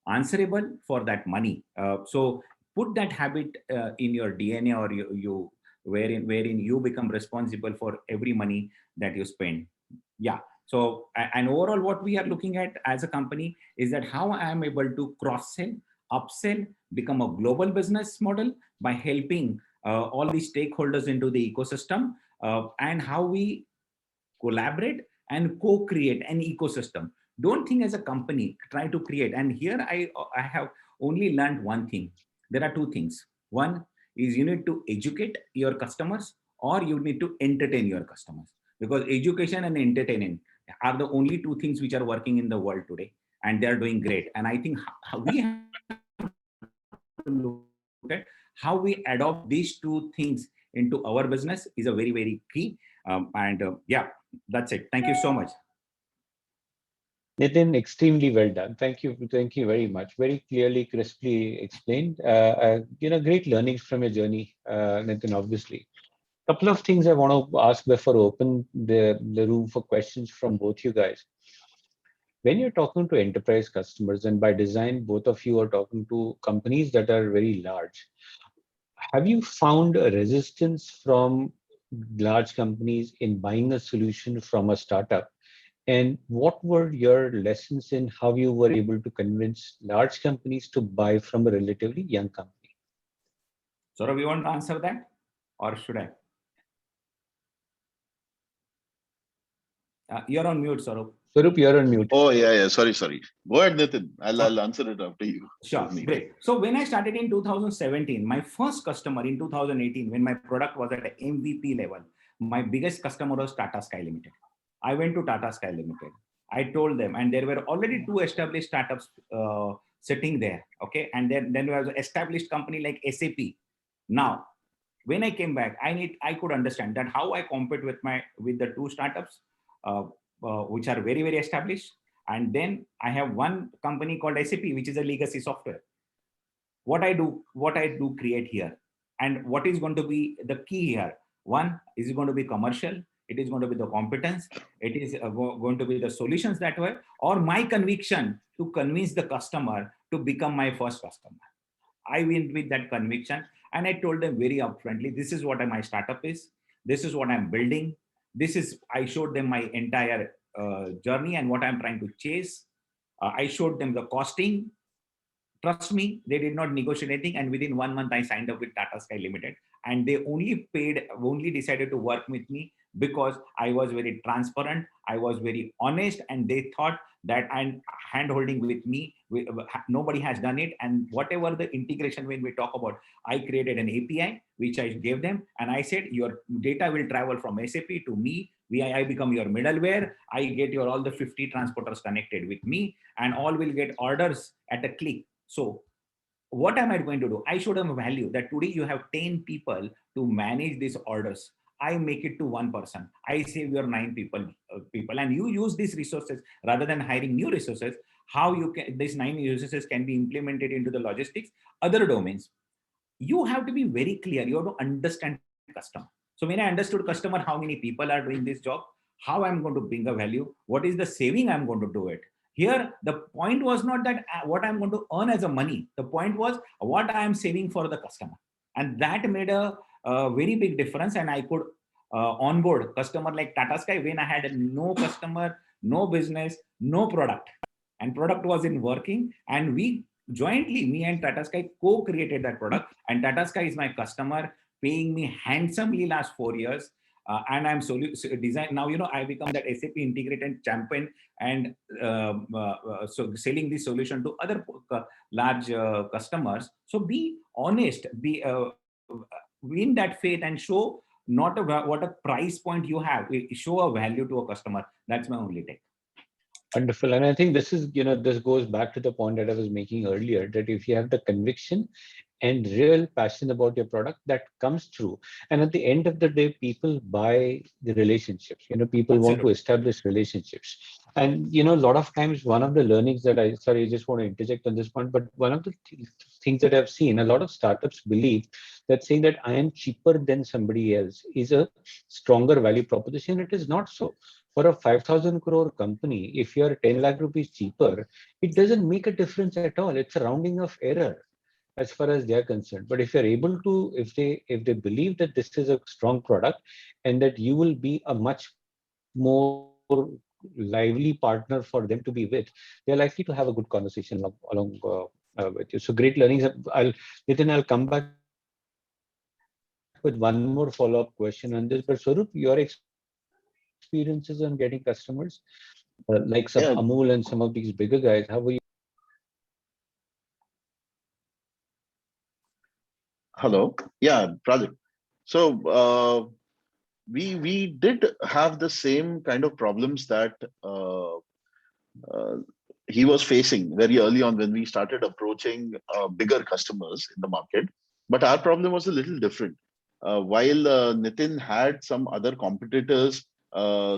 answerable for that money. So put that habit in your DNA, or you wherein you become responsible for every money that you spend. Yeah. So, and overall, what we are looking at as a company is that how I am able to cross sell, upsell, become a global business model by helping all the stakeholders into the ecosystem, and how we collaborate and co-create an ecosystem. Don't think as a company, try to create. And here I have only learned one thing. There are two things. One is you need to educate your customers, or you need to entertain your customers, because education and entertaining are the only two things which are working in the world today, and they're doing great. And I think we have to look at how we adopt these two things into our business is a very, very key. Yeah, that's it. Thank you so much.
Nitin, extremely well done. Thank you very much. Very clearly, crisply explained. Great learnings from your journey, Nitin, obviously. Couple of things I want to ask before I open the room for questions from both you guys. When you're talking to enterprise customers, and by design, both of you are talking to companies that are very large, have you found a resistance from large companies in buying a solution from a startup? And what were your lessons in how you were able to convince large companies to buy from a relatively young company?
Saurabh, you want to answer that, or should I? You're on mute, Saurabh.
Swarup, you're on mute.
Oh, yeah. Sorry. Go ahead, Nitin. I'll
Okay.
answer it after you.
Sure, great. So when I started in 2017, my first customer in 2018, when my product was at an MVP level, my biggest customer was Tata Sky Limited. I went to Tata Sky Limited. I told them, and there were already 2 established startups sitting there. Okay, and then there was an established company like SAP. Now, when I came back, I could understand that how I compete with the 2 startups, which are very, very established. And then I have one company called SAP, which is a legacy software. What I do create here, and what is going to be the key here. One is going to be commercial. It is going to be the competence. It is going to be the solutions that way, or my conviction to convince the customer to become my first customer. I went with that conviction, and I told them very upfrontly, this is what my startup is. This is what I'm building. I showed them my entire journey and what I'm trying to chase. I showed them the costing. Trust me, they did not negotiate anything. And within 1 month, I signed up with Tata Sky Limited. And they only decided to work with me because I was very transparent. I was very honest. And they thought that I'm hand-holding with me. Nobody has done it. And whatever the integration, when we talk about, I created an API, which I gave them. And I said, your data will travel from SAP to me. I become your middleware. I get all the 50 transporters connected with me, and all will get orders at a click. So what am I going to do? I showed them a value that today you have 10 people to manage these orders. I make it to 1 person. I save your 9 people, and you use these resources rather than hiring new resources. How these 9 resources can be implemented into the logistics, other domains. You have to be very clear. You have to understand customer. So when I understood customer, how many people are doing this job, how I'm going to bring a value, what is the saving I'm going to do it. Here, the point was not that what I'm going to earn as a money. The point was what I am saving for the customer. And that made a very big difference. And I could onboard customer like Tata Sky when I had no customer, no business, no product. And product wasn't working. And we jointly, me and Tata Sky co-created that product. And Tata Sky is my customer, paying me handsomely last 4 years. And I'm design now. I become that SAP integrated champion, and so selling this solution to other large customers. So be honest, win that faith, and show not what a price point you have. Show a value to a customer. That's my only take.
Wonderful. And I think this is, this goes back to the point that I was making earlier, that if you have the conviction and real passion about your product, that comes through. And at the end of the day, people buy the relationships. People want to establish relationships. And, a lot of times, one of the learnings that I just want to interject on this point, but one of the things that I've seen, a lot of startups believe that saying that I am cheaper than somebody else is a stronger value proposition. It is not so. For a 5,000 crore company, if you're 10 lakh rupees cheaper, it doesn't make a difference at all. It's a rounding of error as far as they're concerned. But if you're able to, if they believe that this is a strong product and that you will be a much more lively partner for them to be with, they're likely to have a good conversation along with you. So great learnings. Nitin, I'll come back with one more follow-up question on this. But Swarup, your experiences on getting customers, like some Amul and some of these bigger guys, how were you?
Hello. Yeah, Project. So we did have the same kind of problems that he was facing very early on when we started approaching bigger customers in the market. But our problem was a little different. While Nitin had some other competitors,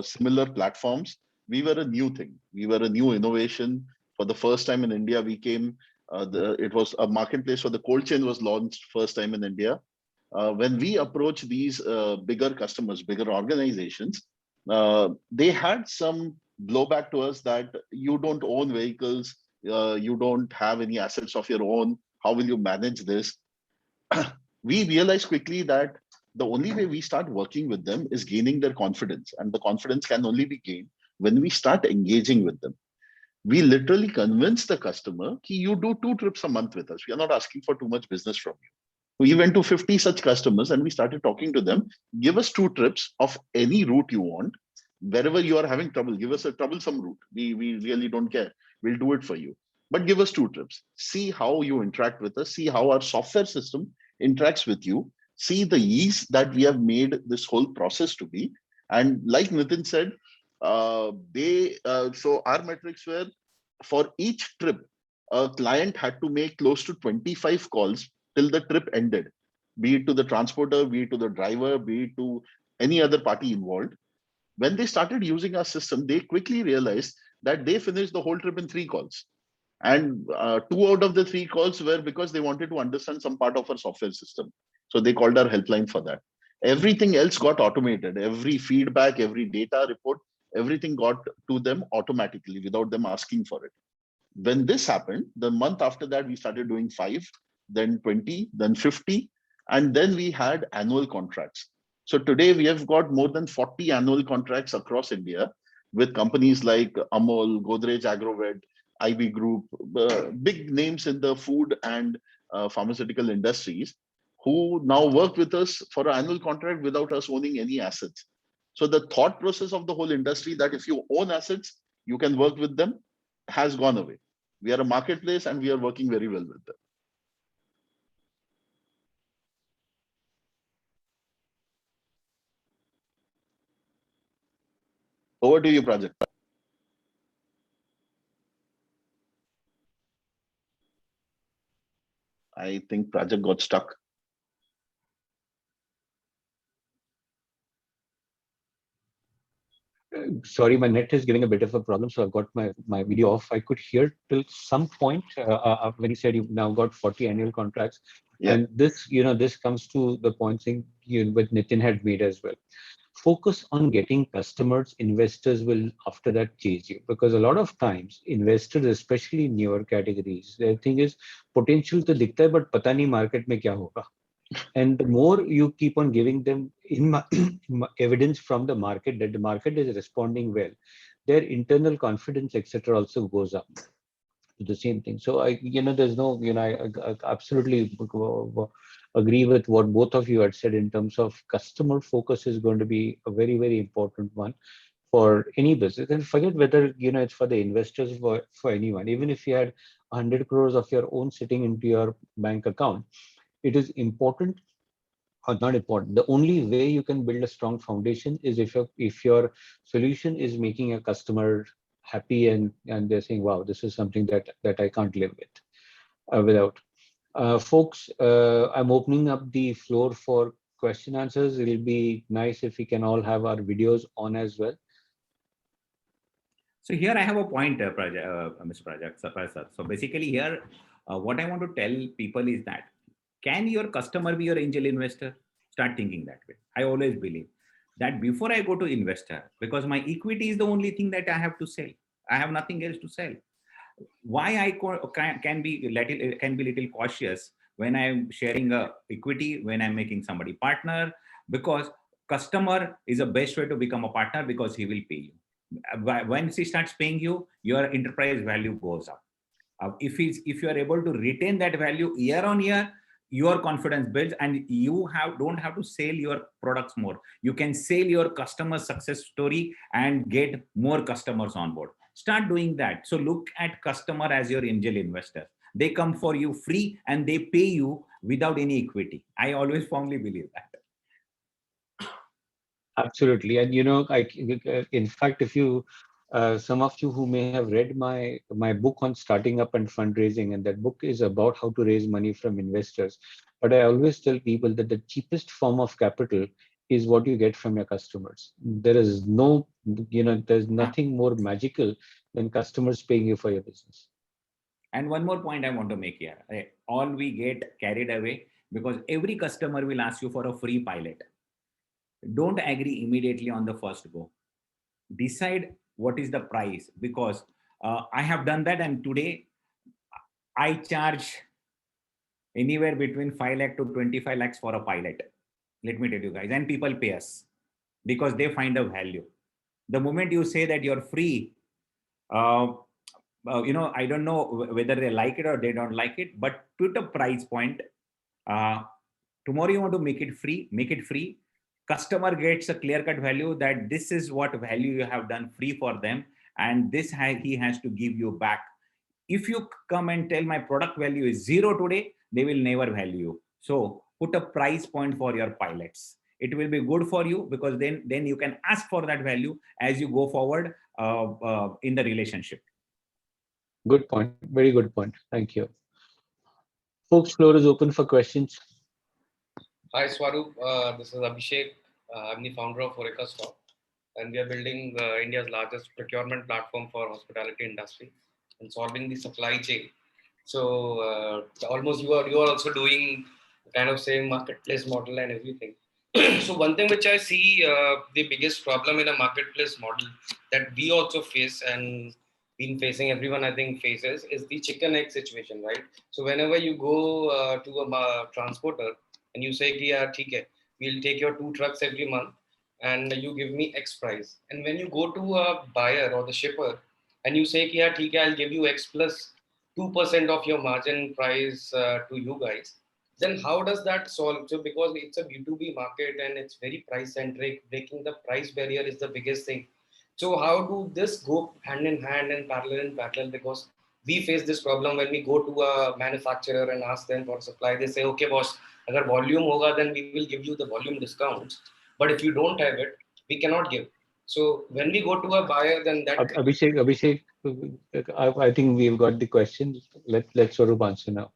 similar platforms, we were a new thing. We were a new innovation. For the first time in India, we came. It was a marketplace for the cold chain was launched first time in India. When we approach these bigger customers, bigger organizations, they had some blowback to us that you don't own vehicles, you don't have any assets of your own. How will you manage this? We realized quickly that the only way we start working with them is gaining their confidence. And the confidence can only be gained when we start engaging with them. We literally convince the customer, you do 2 trips a month with us. We are not asking for too much business from you. We went to 50 such customers and we started talking to them. Give us 2 trips of any route you want. Wherever you are having trouble, give us a troublesome route. We really don't care. We'll do it for you. But give us 2 trips. See how you interact with us. See how our software system interacts with you. See the ease that we have made this whole process to be. And like Nitin said, so our metrics were, for each trip, a client had to make close to 25 calls till the trip ended, be it to the transporter, be it to the driver, be it to any other party involved. When they started using our system, they quickly realized that they finished the whole trip in 3 calls. And 2 out of the 3 calls were because they wanted to understand some part of our software system. So they called our helpline for that. Everything else got automated. Every feedback, every data report, everything got to them automatically without them asking for it. When this happened, the month after that, we started doing 5, then 20, then 50, and then we had annual contracts. So today we have got more than 40 annual contracts across India with companies like Amol, Godrej Agrovet, IB Group, big names in the food and pharmaceutical industries, who now work with us for an annual contract without us owning any assets. So the thought process of the whole industry that if you own assets, you can work with them has gone away. We are a marketplace and we are working very well with them. Over to you, Project. I think Project got stuck.
Sorry, my net is giving a bit of a problem, so I've got my video off. I could hear till some point when you said you've now got 40 annual contracts.
Yeah.
And this, this comes to the point saying, what Nitin had made as well. Focus on getting customers. Investors will after that chase you, because a lot of times investors, especially in newer categories, their thing is potential to dikhta hai, but pata nahi market mein kya hoga. And the more you keep on giving them evidence from the market that the market is responding well, their internal confidence, etc., also goes up to the same thing. So there's no, I absolutely agree with what both of you had said in terms of customer focus is going to be a very, very important one for any business. And forget whether, it's for the investors, for anyone. Even if you had 100 crores of your own sitting into your bank account, it is important, or not important. The only way you can build a strong foundation is if your solution is making a customer happy and they're saying, wow, this is something that I can't live without. Folks, I'm opening up the floor for question answers. It'll be nice if we can all have our videos on as well.
So here I have a point, Mr. Project Sir. So basically here, what I want to tell people is that, can your customer be your angel investor? Start thinking that way. I always believe that before I go to investor, because my equity is the only thing that I have to sell. I have nothing else to sell. Why I can be little cautious when I'm sharing a equity, when I'm making somebody partner, because customer is the best way to become a partner, because he will pay you. Once he starts paying you, your enterprise value goes up. If you are able to retain that value year on year, your confidence builds, and you don't have to sell your products more. You can sell your customer success story and get more customers on board. Start doing that. So look at customer as your angel investor. They come for you free and they pay you without any equity. I always firmly believe that.
Absolutely. And in fact, if you some of you who may have read my book on starting up and fundraising, and that book is about how to raise money from investors. But I always tell people that the cheapest form of capital is what you get from your customers. There is no, there's nothing more magical than customers paying you for your business.
And one more point I want to make here. All we get carried away because every customer will ask you for a free pilot. Don't agree immediately on the first go. Decide what is the price, because I have done that, and today I charge anywhere between 5 lakh to 25 lakhs for a pilot. Let me tell you guys, and people pay us because they find a value. The moment you say that you're free, uh, I don't know whether they like it or they don't like it, but put a price point. Uh, Tomorrow you want to make it free, make it free. Customer gets a clear-cut value that this is what value you have done free for them, and this he has to give you back. If you come and tell my product value is zero today, they will never value you. So put a price point for your pilots. It will be good for you because then you can ask for that value as you go forward in the relationship.
Good point. Very good point. Thank you. Folks, floor is open for questions.
Hi, Swaroop. This is Abhishek. I'm the founder of Foreca Stock, and we are building India's largest procurement platform for hospitality industry and solving the supply chain. So almost you are also doing kind of same marketplace model and everything. So one thing which I see the biggest problem in a marketplace model that we also face and been facing, everyone I think faces, is the chicken egg situation, right? So whenever you go to a transporter and you say, yeah, okay, we'll take your 2 trucks every month and you give me X price. And when you go to a buyer or the shipper and you say, yeah, okay, I'll give you X plus 2% of your margin price to you guys, then how does that solve? So because it's a B2B market and it's very price centric, breaking the price barrier is the biggest thing. So how do this go hand in hand and parallel? Because we face this problem when we go to a manufacturer and ask them for supply. They say, okay, boss, agar volume hoga, then we will give you the volume discounts. But if you don't have it, we cannot give. So when we go to a buyer, then that
Abhishek, I think we've got the question. Let Swaroop answer now.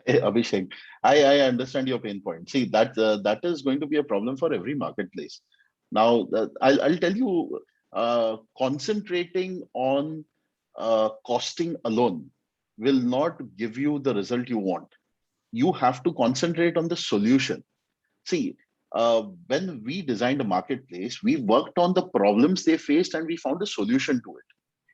Abhishek, I understand your pain point. See, that is going to be a problem for every marketplace. Now, I'll tell you, concentrating on costing alone will not give you the result you want. You have to concentrate on the solution. See, when we designed a marketplace, we worked on the problems they faced and we found a solution to it.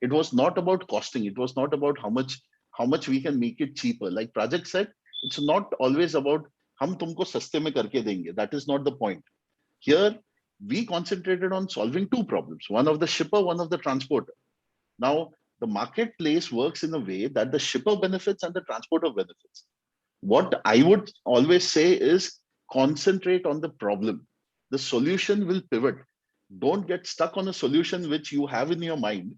It was not about costing. It was not about how much we can make it cheaper. Like Project said, it's not always about hum tumko saste mein karke denge. That is not the point. Here, we concentrated on solving 2 problems, one of the shipper, one of the transporter. Now, the marketplace works in a way that the shipper benefits and the transporter benefits. What I would always say is concentrate on the problem. The solution will pivot. Don't get stuck on a solution which you have in your mind.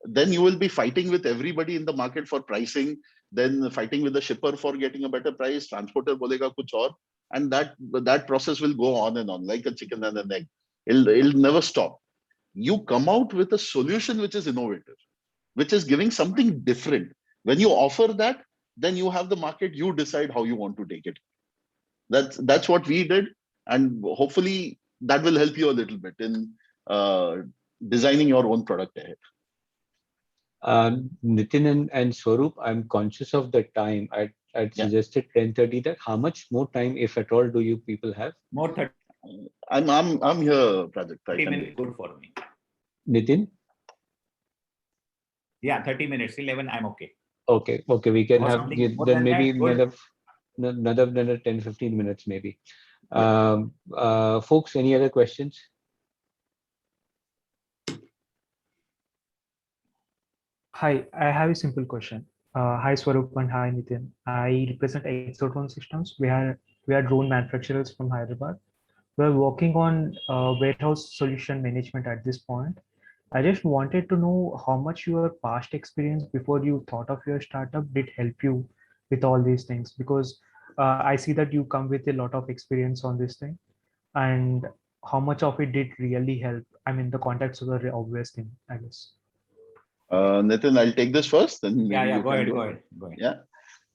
Then you will be fighting with everybody in the market for pricing, then fighting with the shipper for getting a better price, transporter bolega kuch aur, and that process will go on and on like a chicken and an egg. It'll never stop. You come out with a solution which is innovative, which is giving something different. When you offer that, then you have the market, you decide how you want to take it. That's what we did, and hopefully that will help you a little bit in designing your own product ahead.
Nitin and Swaroop, I'm conscious of the time. I'd suggested 10:30. That how much more time, if at all, do you people have?
More 30
I'm here, Project.
30 minutes good for me.
Nitin?
Yeah, 30 minutes, 11, I'm okay.
Okay, we can
Or
have
something more
then
than
maybe
that,
another 10-15 minutes maybe. Folks, any other questions?
Hi, I have a simple question. Hi Swaroop and hi Nitin. I represent Exotron Systems. We are drone manufacturers from Hyderabad. We're working on warehouse solution management at this point. I just wanted to know how much your past experience before you thought of your startup did help you with all these things, because I see that you come with a lot of experience on this thing, and how much of it did really help. I mean, the context was the obvious thing, I guess.
Nitin, I'll take this first. Then maybe
yeah,
you
go
can
ahead.
Yeah.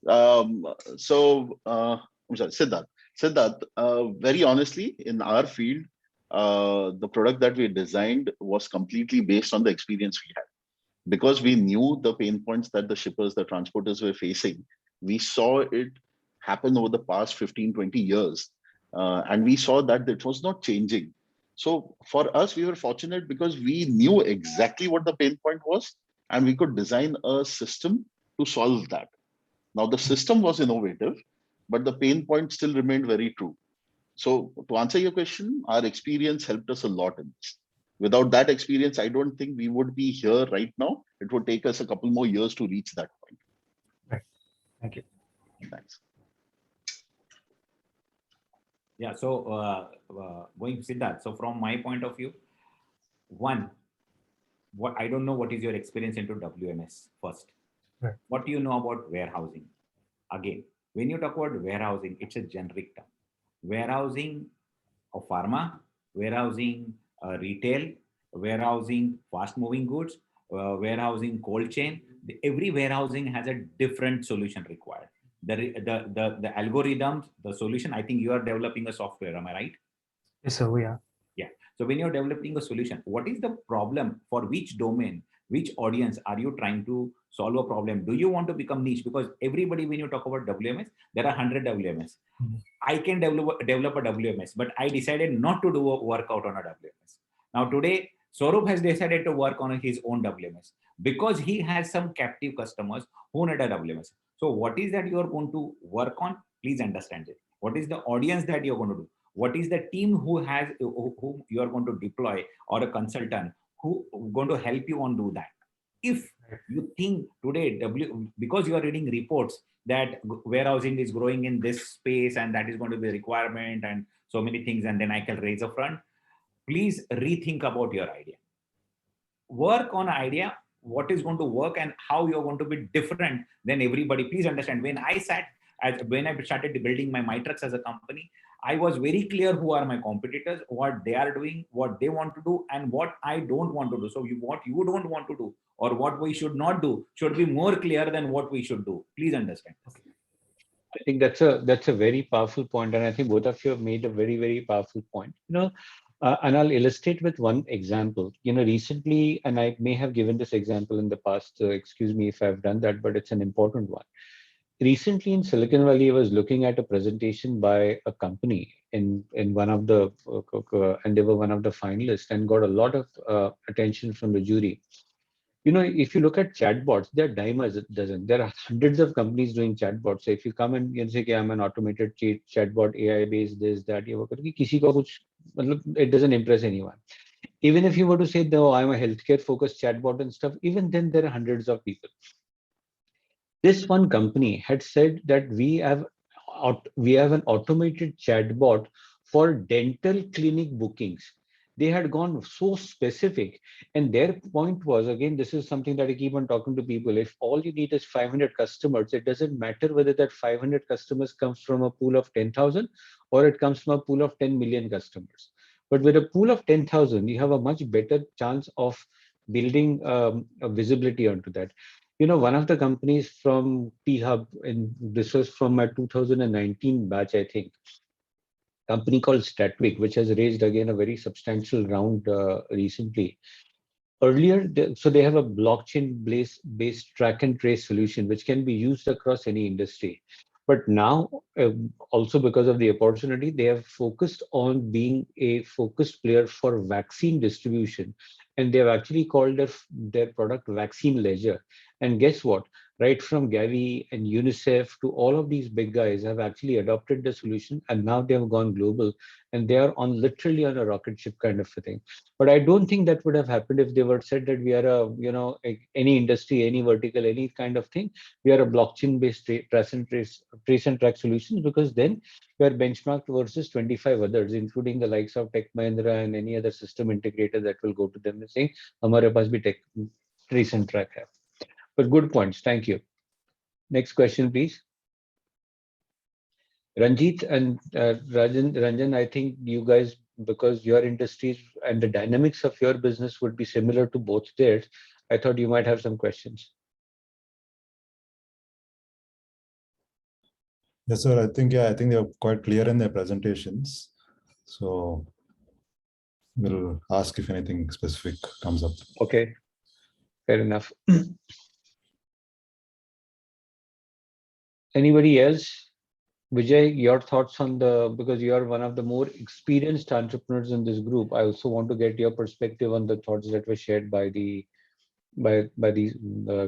I'm sorry, Siddharth, very honestly, in our field, the product that we designed was completely based on the experience we had. Because we knew the pain points that the shippers, the transporters were facing. We saw it happen over the past 15, 20 years. And we saw that it was not changing. So for us, we were fortunate because we knew exactly what the pain point was, and we could design a system to solve that. Now, the system was innovative, but the pain point still remained very true. So to answer your question, our experience helped us a lot in this. Without that experience, I don't think we would be here right now. It would take us a couple more years to reach that point.
Right. Thank you.
Thanks.
Yeah, so going Siddharth, so from my point of view, one, what I don't know what is your experience into WMS first.
Right.
What do you know about warehousing? Again, when you talk about warehousing, it's a generic term. Warehousing of pharma, warehousing retail, warehousing fast moving goods, warehousing cold chain. Every warehousing has a different solution required. The algorithms, the solution, I think you are developing a software, am I right?
Yes, sir. We are.
Yeah. So when you're developing a solution, what is the problem for which domain, which audience are you trying to solve a problem? Do you want to become niche? Because everybody, when you talk about WMS, there are 100 WMS. I can develop a WMS, but I decided not to do a workout on a WMS. Now today, Swarup has decided to work on his own WMS because he has some captive customers who need a WMS. So what is that you are going to work on? Please understand it. What is the audience that you're going to do? What is the team who you are going to deploy, or a consultant who going to help you on do that? If you think today, because you are reading reports that warehousing is growing in this space and that is going to be a requirement and so many things, and then I can raise a fund, please rethink about your idea. Work on idea, what is going to work and how you're going to be different than everybody. Please understand, when I started building my trucks as a company, I was very clear who are my competitors, what they are doing, what they want to do, and what I don't want to do. So what you don't want to do or what we should not do should be more clear than what we should do. Please understand.
Okay.
I think that's a very powerful point, and I think both of you have made a very, very powerful point. And I'll illustrate with one example. Recently, and I may have given this example in the past. So excuse me if I've done that, but it's an important one. Recently in Silicon Valley, I was looking at a presentation by a company in one of the, and they were one of the finalists and got a lot of attention from the jury. If you look at chatbots, they're dime a dozen. There are hundreds of companies doing chatbots. So if you come and say, okay, I'm an automated chatbot, AI-based, this, that, it doesn't impress anyone. Even if you were to say, no, I'm a healthcare-focused chatbot and stuff, even then there are hundreds of people. This one company had said that we have an automated chatbot for dental clinic bookings. They had gone so specific, and their point was, again, this is something that I keep on talking to people. If all you need is 500 customers, it doesn't matter whether that 500 customers comes from a pool of 10,000 or it comes from a pool of 10 million customers. But with a pool of 10,000, you have a much better chance of building a visibility onto that. One of the companies from T-Hub, and this was from my 2019 batch, I think, company called Statwick, which has raised again a very substantial round recently. Earlier, so they have a blockchain-based track and trace solution, which can be used across any industry. But now, also because of the opportunity, they have focused on being a focused player for vaccine distribution. And they have actually called their product Vaccine Ledger. And guess what? Right from Gavi and UNICEF to all of these big guys have actually adopted the solution, and now they have gone global, and they are literally on a rocket ship kind of a thing. But I don't think that would have happened if they were said that we are any industry, any vertical, any kind of thing. We are a blockchain-based trace and track solutions, because then we are benchmarked versus 25 others, including the likes of Tech Mahindra and any other system integrator that will go to them and saying, "Hamare paas bhi trace and track hai." But good points. Thank you. Next question, please. Ranjit and Ranjan, I think you guys, because your industries and the dynamics of your business would be similar to both theirs, I thought you might have some questions.
Yes, sir. I think they were quite clear in their presentations. So we'll ask if anything specific comes up.
Okay, fair enough. Anybody else? Vijay, your thoughts on because you are one of the more experienced entrepreneurs in this group. I also want to get your perspective on the thoughts that were shared by these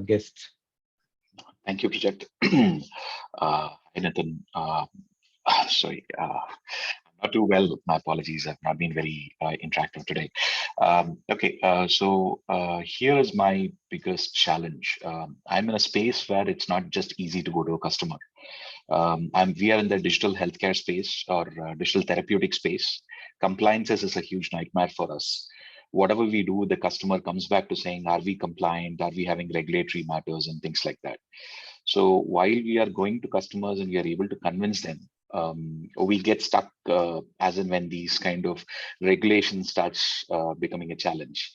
guests.
Thank you, Vijay. Nathan. Sorry, I'm Not too well. My apologies. I've not been very interactive today. Okay, here is my biggest challenge. I'm in a space where it's not just easy to go to a customer. We are in the digital healthcare space or digital therapeutic space. Compliances is a huge nightmare for us. Whatever we do, the customer comes back to saying, are we compliant? Are we having regulatory matters and things like that? So while we are going to customers and we are able to convince them, we get stuck as and when these kind of regulations starts becoming a challenge.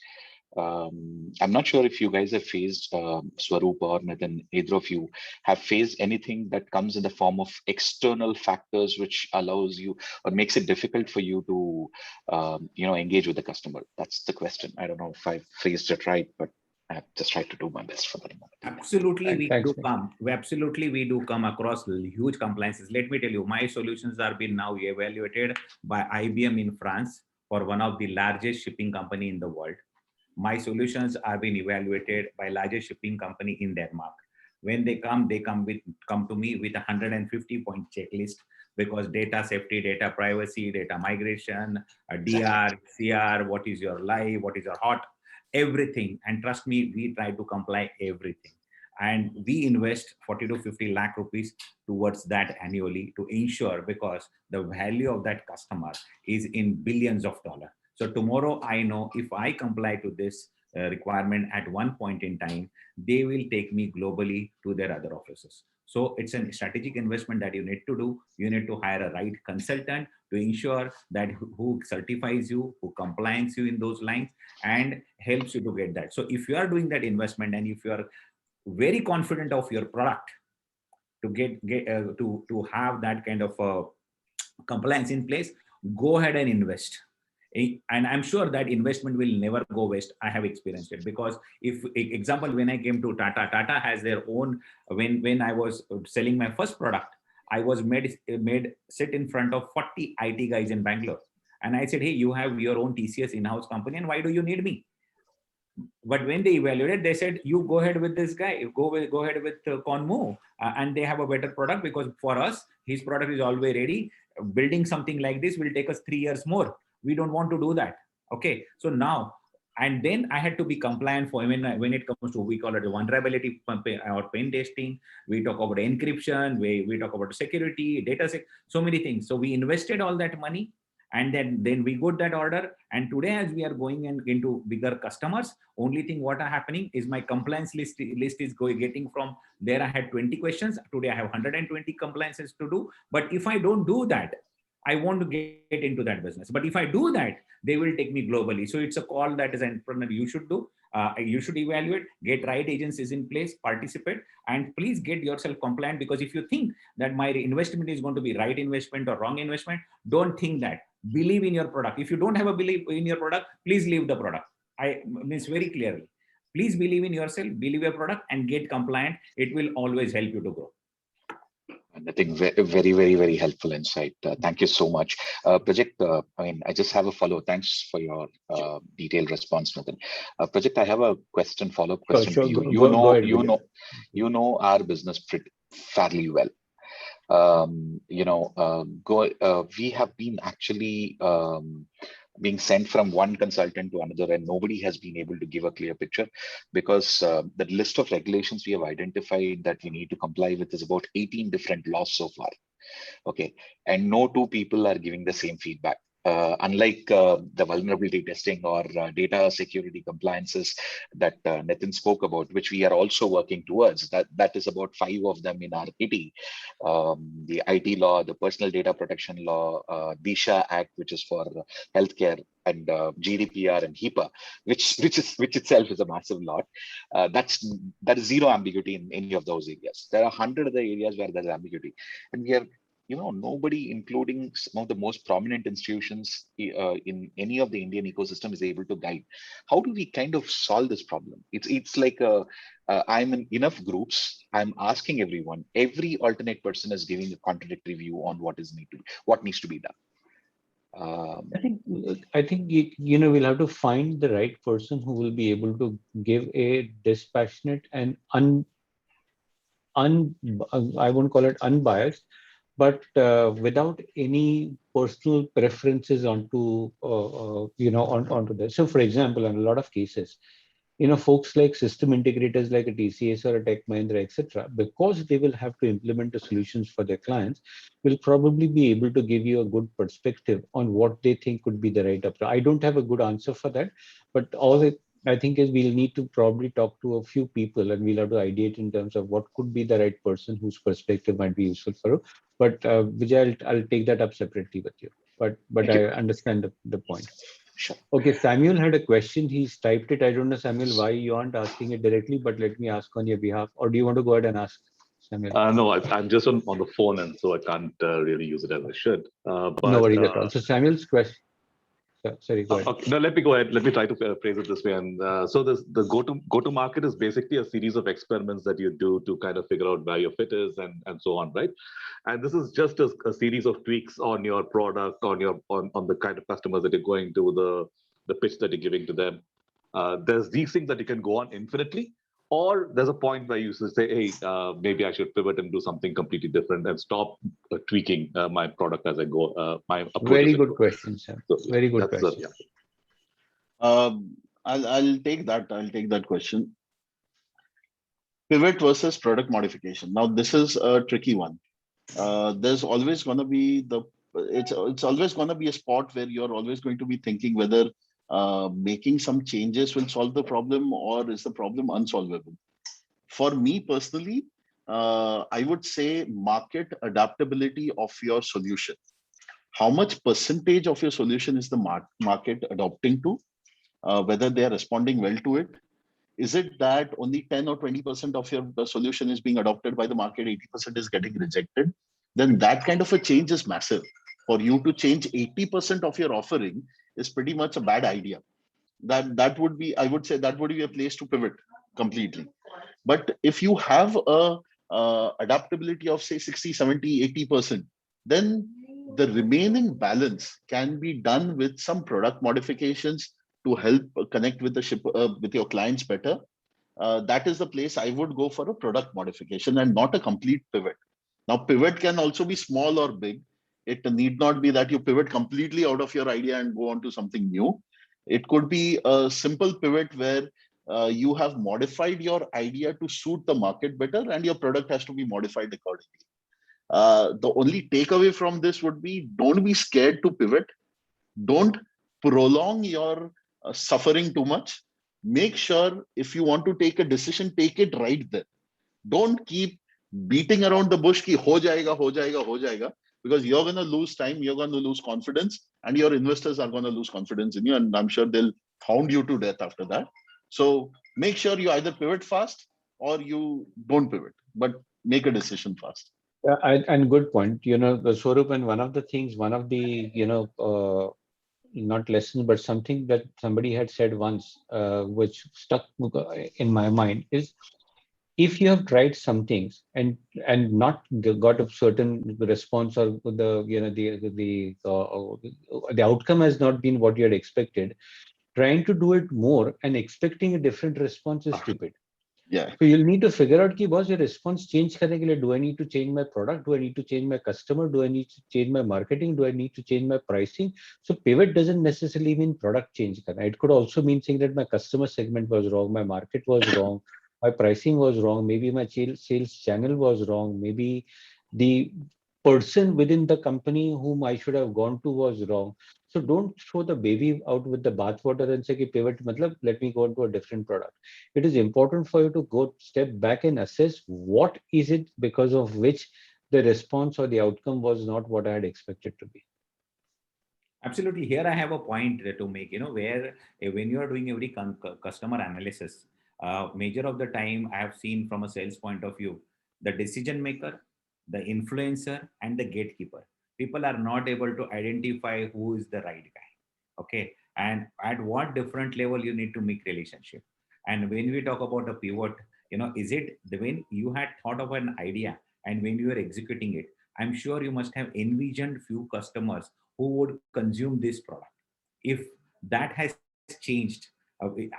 I'm not sure if you guys have faced Swaroop or Nathan, either of you have faced anything that comes in the form of external factors which allows you or makes it difficult for you to engage with the customer. That's the question. I don't know if I phrased it right, but I've just tried to do my best for the moment.
Absolutely, we
Thanks,
do come. We do come across huge compliances. Let me tell you, my solutions are being now evaluated by IBM in France for one of the largest shipping company in the world. My solutions are being evaluated by largest shipping company in Denmark. When they come to me with a 150-point checklist because data safety, data privacy, data migration, DR, CR, what is your live, what is your hot, everything. And trust me, we try to comply everything. And we invest 40 to 50 lakh rupees towards that annually to ensure, because the value of that customer is in billions of dollars. So tomorrow I know if I comply to this requirement at one point in time, they will take me globally to their other offices. So it's a strategic investment that you need to do. You need to hire a right consultant to ensure that who certifies you, who compliance you in those lines and helps you to get that. So if you are doing that investment and if you are very confident of your product to to have that kind of compliance in place, go ahead and invest. And I'm sure that investment will never go waste. I have experienced it, because if example, when I came to Tata has their own, when I was selling my first product, I was made sit in front of 40 IT guys in Bangalore. And I said, hey, you have your own TCS in-house company and why do you need me? But when they evaluated, they said, you go ahead with this guy, go ahead with Conmo, and they have a better product, because for us, his product is always ready. Building something like this will take us 3 years more. We don't want to do that. Okay. So now, and then I had to be compliant for when it comes to, we call it vulnerability or pen testing. We talk about encryption, we talk about security, data, so many things. So we invested all that money. And then we got that order. And today, as we are going into bigger customers, only thing what are happening is my compliance list is getting from there. I had 20 questions. Today I have 120 compliances to do. But if I don't do that, I want to get into that business. But if I do that, they will take me globally. So it's a call that as an entrepreneur you should do. You should evaluate, get right agencies in place, participate, and please get yourself compliant. Because if you think that my investment is going to be right investment or wrong investment, don't think that. Believe in your product. If you don't have a belief in your product, please leave the product. I mean very clearly. Please believe in yourself, believe your product, and get compliant. It will always help you to grow.
And I think very, very, very helpful insight. Thank you so much. Project, I just have a follow. Thanks for your detailed response, Nathan. Project, I have a follow-up question
Sure.
for you. You know our business fairly well. We have been actually being sent from one consultant to another, and nobody has been able to give a clear picture, because the list of regulations we have identified that we need to comply with is about 18 different laws so far. Okay, and no two people are giving the same feedback. Unlike the vulnerability testing or data security compliances that Nitin spoke about, which we are also working towards, that is about 5 of them in our kitty. The IT law, the personal data protection law, DISHA Act, which is for healthcare, and GDPR and HIPAA, which itself is a massive lot. That is zero ambiguity in any of those areas. There are 100 other areas where there's ambiguity, and we are, nobody, including some of the most prominent institutions in any of the Indian ecosystem, is able to guide. How do we kind of solve this problem? It's like I'm in enough groups. I'm asking everyone. Every alternate person is giving a contradictory view on what needs to be done.
I think we'll have to find the right person who will be able to give a dispassionate and I won't call it unbiased, but without any personal preferences onto onto this. So, for example, in a lot of cases, folks like system integrators like a TCS or a Tech Mahindra, etc., because they will have to implement the solutions for their clients, will probably be able to give you a good perspective on what they think could be the right approach. I don't have a good answer for that, but I think is we'll need to probably talk to a few people and we'll have to ideate in terms of what could be the right person whose perspective might be useful for you. But Vijay, I'll take that up separately with you. But
Thank
I
you.
understand the point.
Sure.
Okay, Samuel had a question. He's typed it. I don't know, Samuel, why you aren't asking it directly, but let me ask on your behalf. Or do you want to go ahead and ask, Samuel?
No, I'm just on the phone, and so I can't really use it as I should.
No
But
worries at all. So Samuel's question. Sorry, go ahead.
okay, no, let me go ahead. Let me try to phrase it this way. And so the go to market is basically a series of experiments that you do to kind of figure out where your fit is and so on, right? And this is just a series of tweaks on your product, on the kind of customers that you're going to, the pitch that you're giving to them. There's these things that you can go on infinitely, or there's a point where you say, hey, maybe I should pivot and do something completely different and stop tweaking my product as I go, my approach.
Very good question, sir.
So,
Very good
that's
question.
I'll take that question. Pivot versus product modification. Now, this is a tricky one. There's always going to be it's always going to be a spot where you're always going to be thinking whether making some changes will solve the problem or is the problem unsolvable. For me personally, I would say market adaptability of your solution. How much percentage of your solution is the market adopting to? Whether they are responding well to it. Is it that only 10 or 20% of your solution is being adopted by the market, 80% is getting rejected? Then that kind of a change is massive. For you to change 80% of your offering is pretty much a bad idea. That would be, I would say, that would be a place to pivot completely. But if you have a adaptability of say 60, 70, 80%, then the remaining balance can be done with some product modifications to help connect with with your clients better. That is the place I would go for a product modification and not a complete pivot. Now, pivot can also be small or big. It need not be that you pivot completely out of your idea and go on to something new. It could be a simple pivot where you have modified your idea to suit the market better and your product has to be modified accordingly. The only takeaway from this would be don't be scared to pivot. Don't prolong your suffering too much. Make sure if you want to take a decision, take it right there. Don't keep beating around the bush ki ho jayega, ho jayega, ho jayega, because you're going to lose time, you're going to lose confidence, and your investors are going to lose confidence in you, and I'm sure they'll hound you to death after that. So make sure you either pivot fast or you don't pivot, but make a decision fast.
And good point. The Swarup, and one of the not lesson, but something that somebody had said once, which stuck in my mind, is if you have tried some things and not got a certain response, or the outcome has not been what you had expected, trying to do it more and expecting a different response is stupid.
Yeah.
So you'll need to figure out, boss, your response change karne ke liye, do I need to change my product? Do I need to change my customer? Do I need to change my marketing? Do I need to change my pricing? So pivot doesn't necessarily mean product change karna. It could also mean saying that my customer segment was wrong, my market was wrong, my pricing was wrong, maybe my sales channel was wrong, maybe the person within the company whom I should have gone to was wrong. So don't throw the baby out with the bathwater and say, pivot, matlab, let me go into a different product. It is important for you to go step back and assess what is it because of which the response or the outcome was not what I had expected to be.
Absolutely. Here I have a point to make, where when you are doing every customer analysis, major of the time I have seen from a sales point of view, the decision maker, the influencer, and the gatekeeper. People are not able to identify who is the right guy. Okay. And at what different level you need to make relationship. And when we talk about a pivot, is it when you had thought of an idea and when you are executing it, I'm sure you must have envisioned few customers who would consume this product. If that has changed,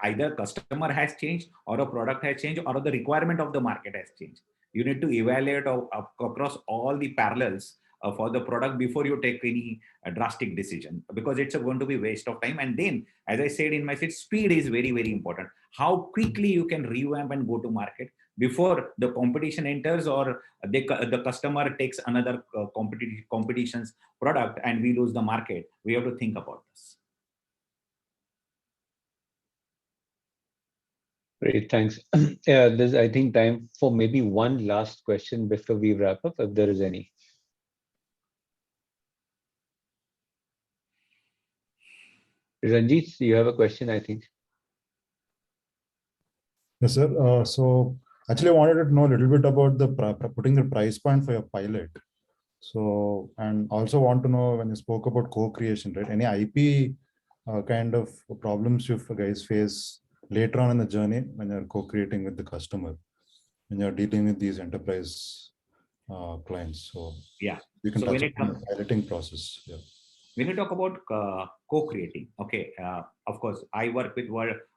either customer has changed or a product has changed or the requirement of the market has changed. You need to evaluate across all the parallels for the product before you take any drastic decision, because it's going to be waste of time. And then, as I said in my speech, speed is very, very important. How quickly you can revamp and go to market before the competition enters, or the customer takes another competition's product and we lose the market. We have to think about this.
Great, thanks. There's, I think, time for maybe one last question before we wrap up, if there is any. Ranjit, you have a question, I think.
Yes, sir. So actually, I wanted to know a little bit about the putting the price point for your pilot. So, and also want to know, when you spoke about co-creation, right? Any IP kind of problems you guys face later on in the journey when you're co-creating with the customer, when you're dealing with these enterprise clients? So
yeah,
you can
so
touch
when it
on
comes
the piloting process. Yeah.
When you talk about co-creating, okay, of course, I work with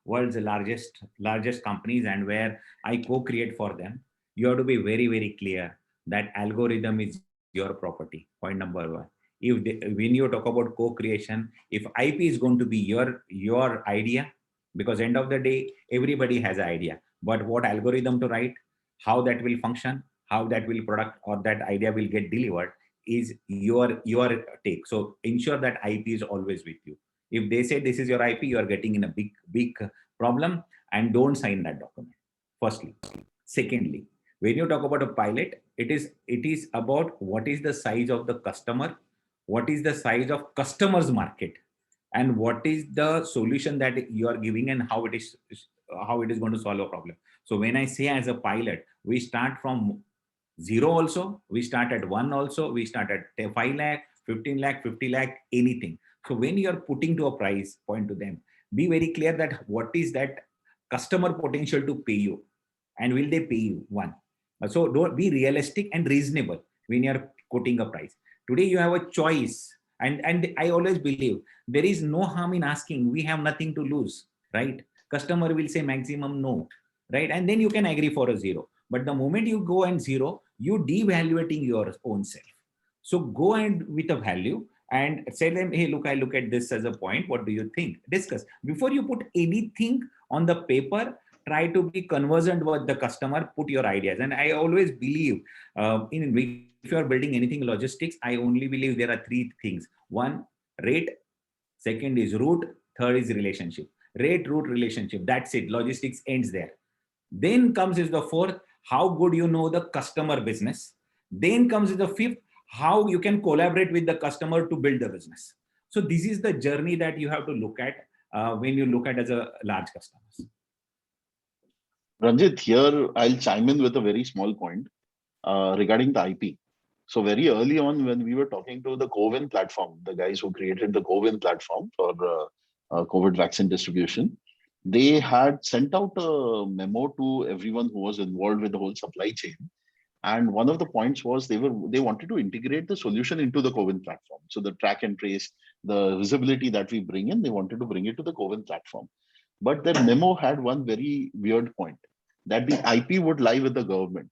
world's largest companies, and where I co-create for them, you have to be very, very clear that algorithm is your property. Point number one. When you talk about co-creation, if IP is going to be your idea, because end of the day, everybody has an idea, but what algorithm to write, how that will function, how that will product or that idea will get delivered, is your take. So ensure that IP is always with you. If they say this is your IP, you are getting in a big problem, and don't sign that document. Firstly. Secondly, when you talk about a pilot, it is about what is the size of the customer, what is the size of customer's market, and what is the solution that you are giving, and how it is going to solve a problem. So when I say as a pilot, we start from 0 also, we start at 1 also, we start at 5 lakh, 15 lakh, 50 lakh, anything. So when you are putting to a price point to them, be very clear that what is that customer potential to pay you, and will they pay you? One. So don't be realistic and reasonable when you are quoting a price. Today you have a choice, and I always believe there is no harm in asking. We have nothing to lose, right? Customer will say maximum no, right? And then you can agree for a 0. But the moment you go and 0, you devaluating your own self. So go and with a value and say them, hey, look, I look at this as a point. What do you think? Discuss. Before you put anything on the paper, try to be conversant with the customer, put your ideas. And I always believe if you are building anything logistics, I only believe there are 3 things. 1, rate. Second is route. Third is relationship. Rate, route, relationship. That's it. Logistics ends there. Then comes is the 4th, how good you know the customer business. Then comes is the 5th, how you can collaborate with the customer to build the business. So this is the journey that you have to look at when you look at as a large customers.
Ranjit, here I'll chime in with a very small point regarding the IP. So very early on, when we were talking to the CoWIN platform, the guys who created the CoWIN platform for COVID vaccine distribution, they had sent out a memo to everyone who was involved with the whole supply chain. And one of the points was they wanted to integrate the solution into the CoWIN platform. So the track and trace, the visibility that we bring in, they wanted to bring it to the CoWIN platform. But their memo had one very weird point, that the IP would lie with the government.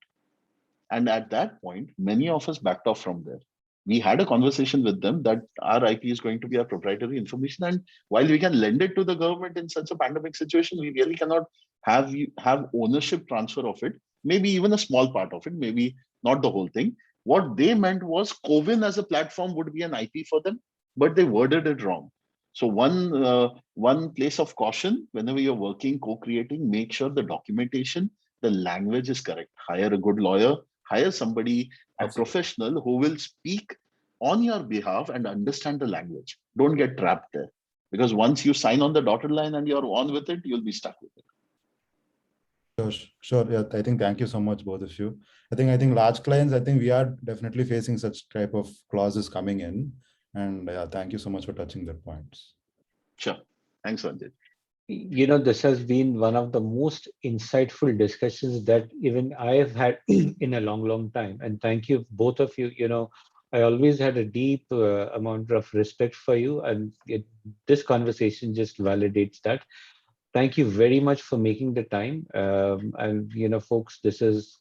And at that point, many of us backed off from there. We had a conversation with them that our IP is going to be our proprietary information. And while we can lend it to the government in such a pandemic situation, we really cannot have ownership transfer of it. Maybe even a small part of it, maybe not the whole thing. What they meant was CoWIN as a platform would be an IP for them, but they worded it wrong. So one place of caution, whenever you're working, co-creating, make sure the documentation, the language is correct. Hire a good lawyer, hire somebody, a professional who will speak on your behalf and understand the language. Don't get trapped there. Because once you sign on the dotted line and you're on with it, you'll be stuck with it.
Sure. Yeah, I think thank you so much, both of you. I think large clients, I think we are definitely facing such type of clauses coming in. And thank you so much for touching their points.
Sure. Thanks, Sanjay.
This has been one of the most insightful discussions that even I have had in a long time. And thank you, both of you. I always had a deep amount of respect for you, and this conversation just validates that. Thank you very much for making the time. And folks, this has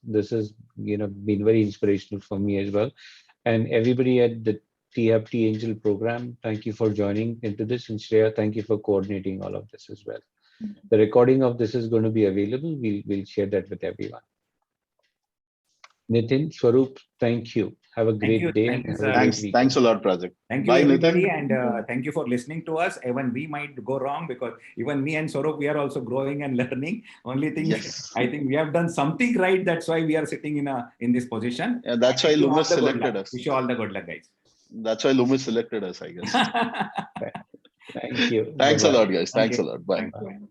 been very inspirational for me as well. And everybody at the TFT Angel program, thank you for joining into this. And Shreya, thank you for coordinating all of this as well. The recording of this is going to be available. We'll share that with everyone. Nitin, Swaroop, thank you. Have a great day.
Thank you,
and have a
sir.
great
Thanks.
weekend.
Thanks a lot, Project.
Thank you,
Bye,
everybody,
Nitin.
and thank you for listening to us. Even we might go wrong because even me and Swaroop, we are also growing and learning. Only thing,
Yes.
I think we have done something right. That's why we are sitting in this position.
Yeah, that's
And
why
wish you all
Loomis
the good
selected
luck.
us.
Wish you all the good luck, guys.
That's why Loomis selected us, I guess.
Thank you.
Thanks a
Bye-bye.
lot, guys. Thanks a lot. Bye.
Thank you.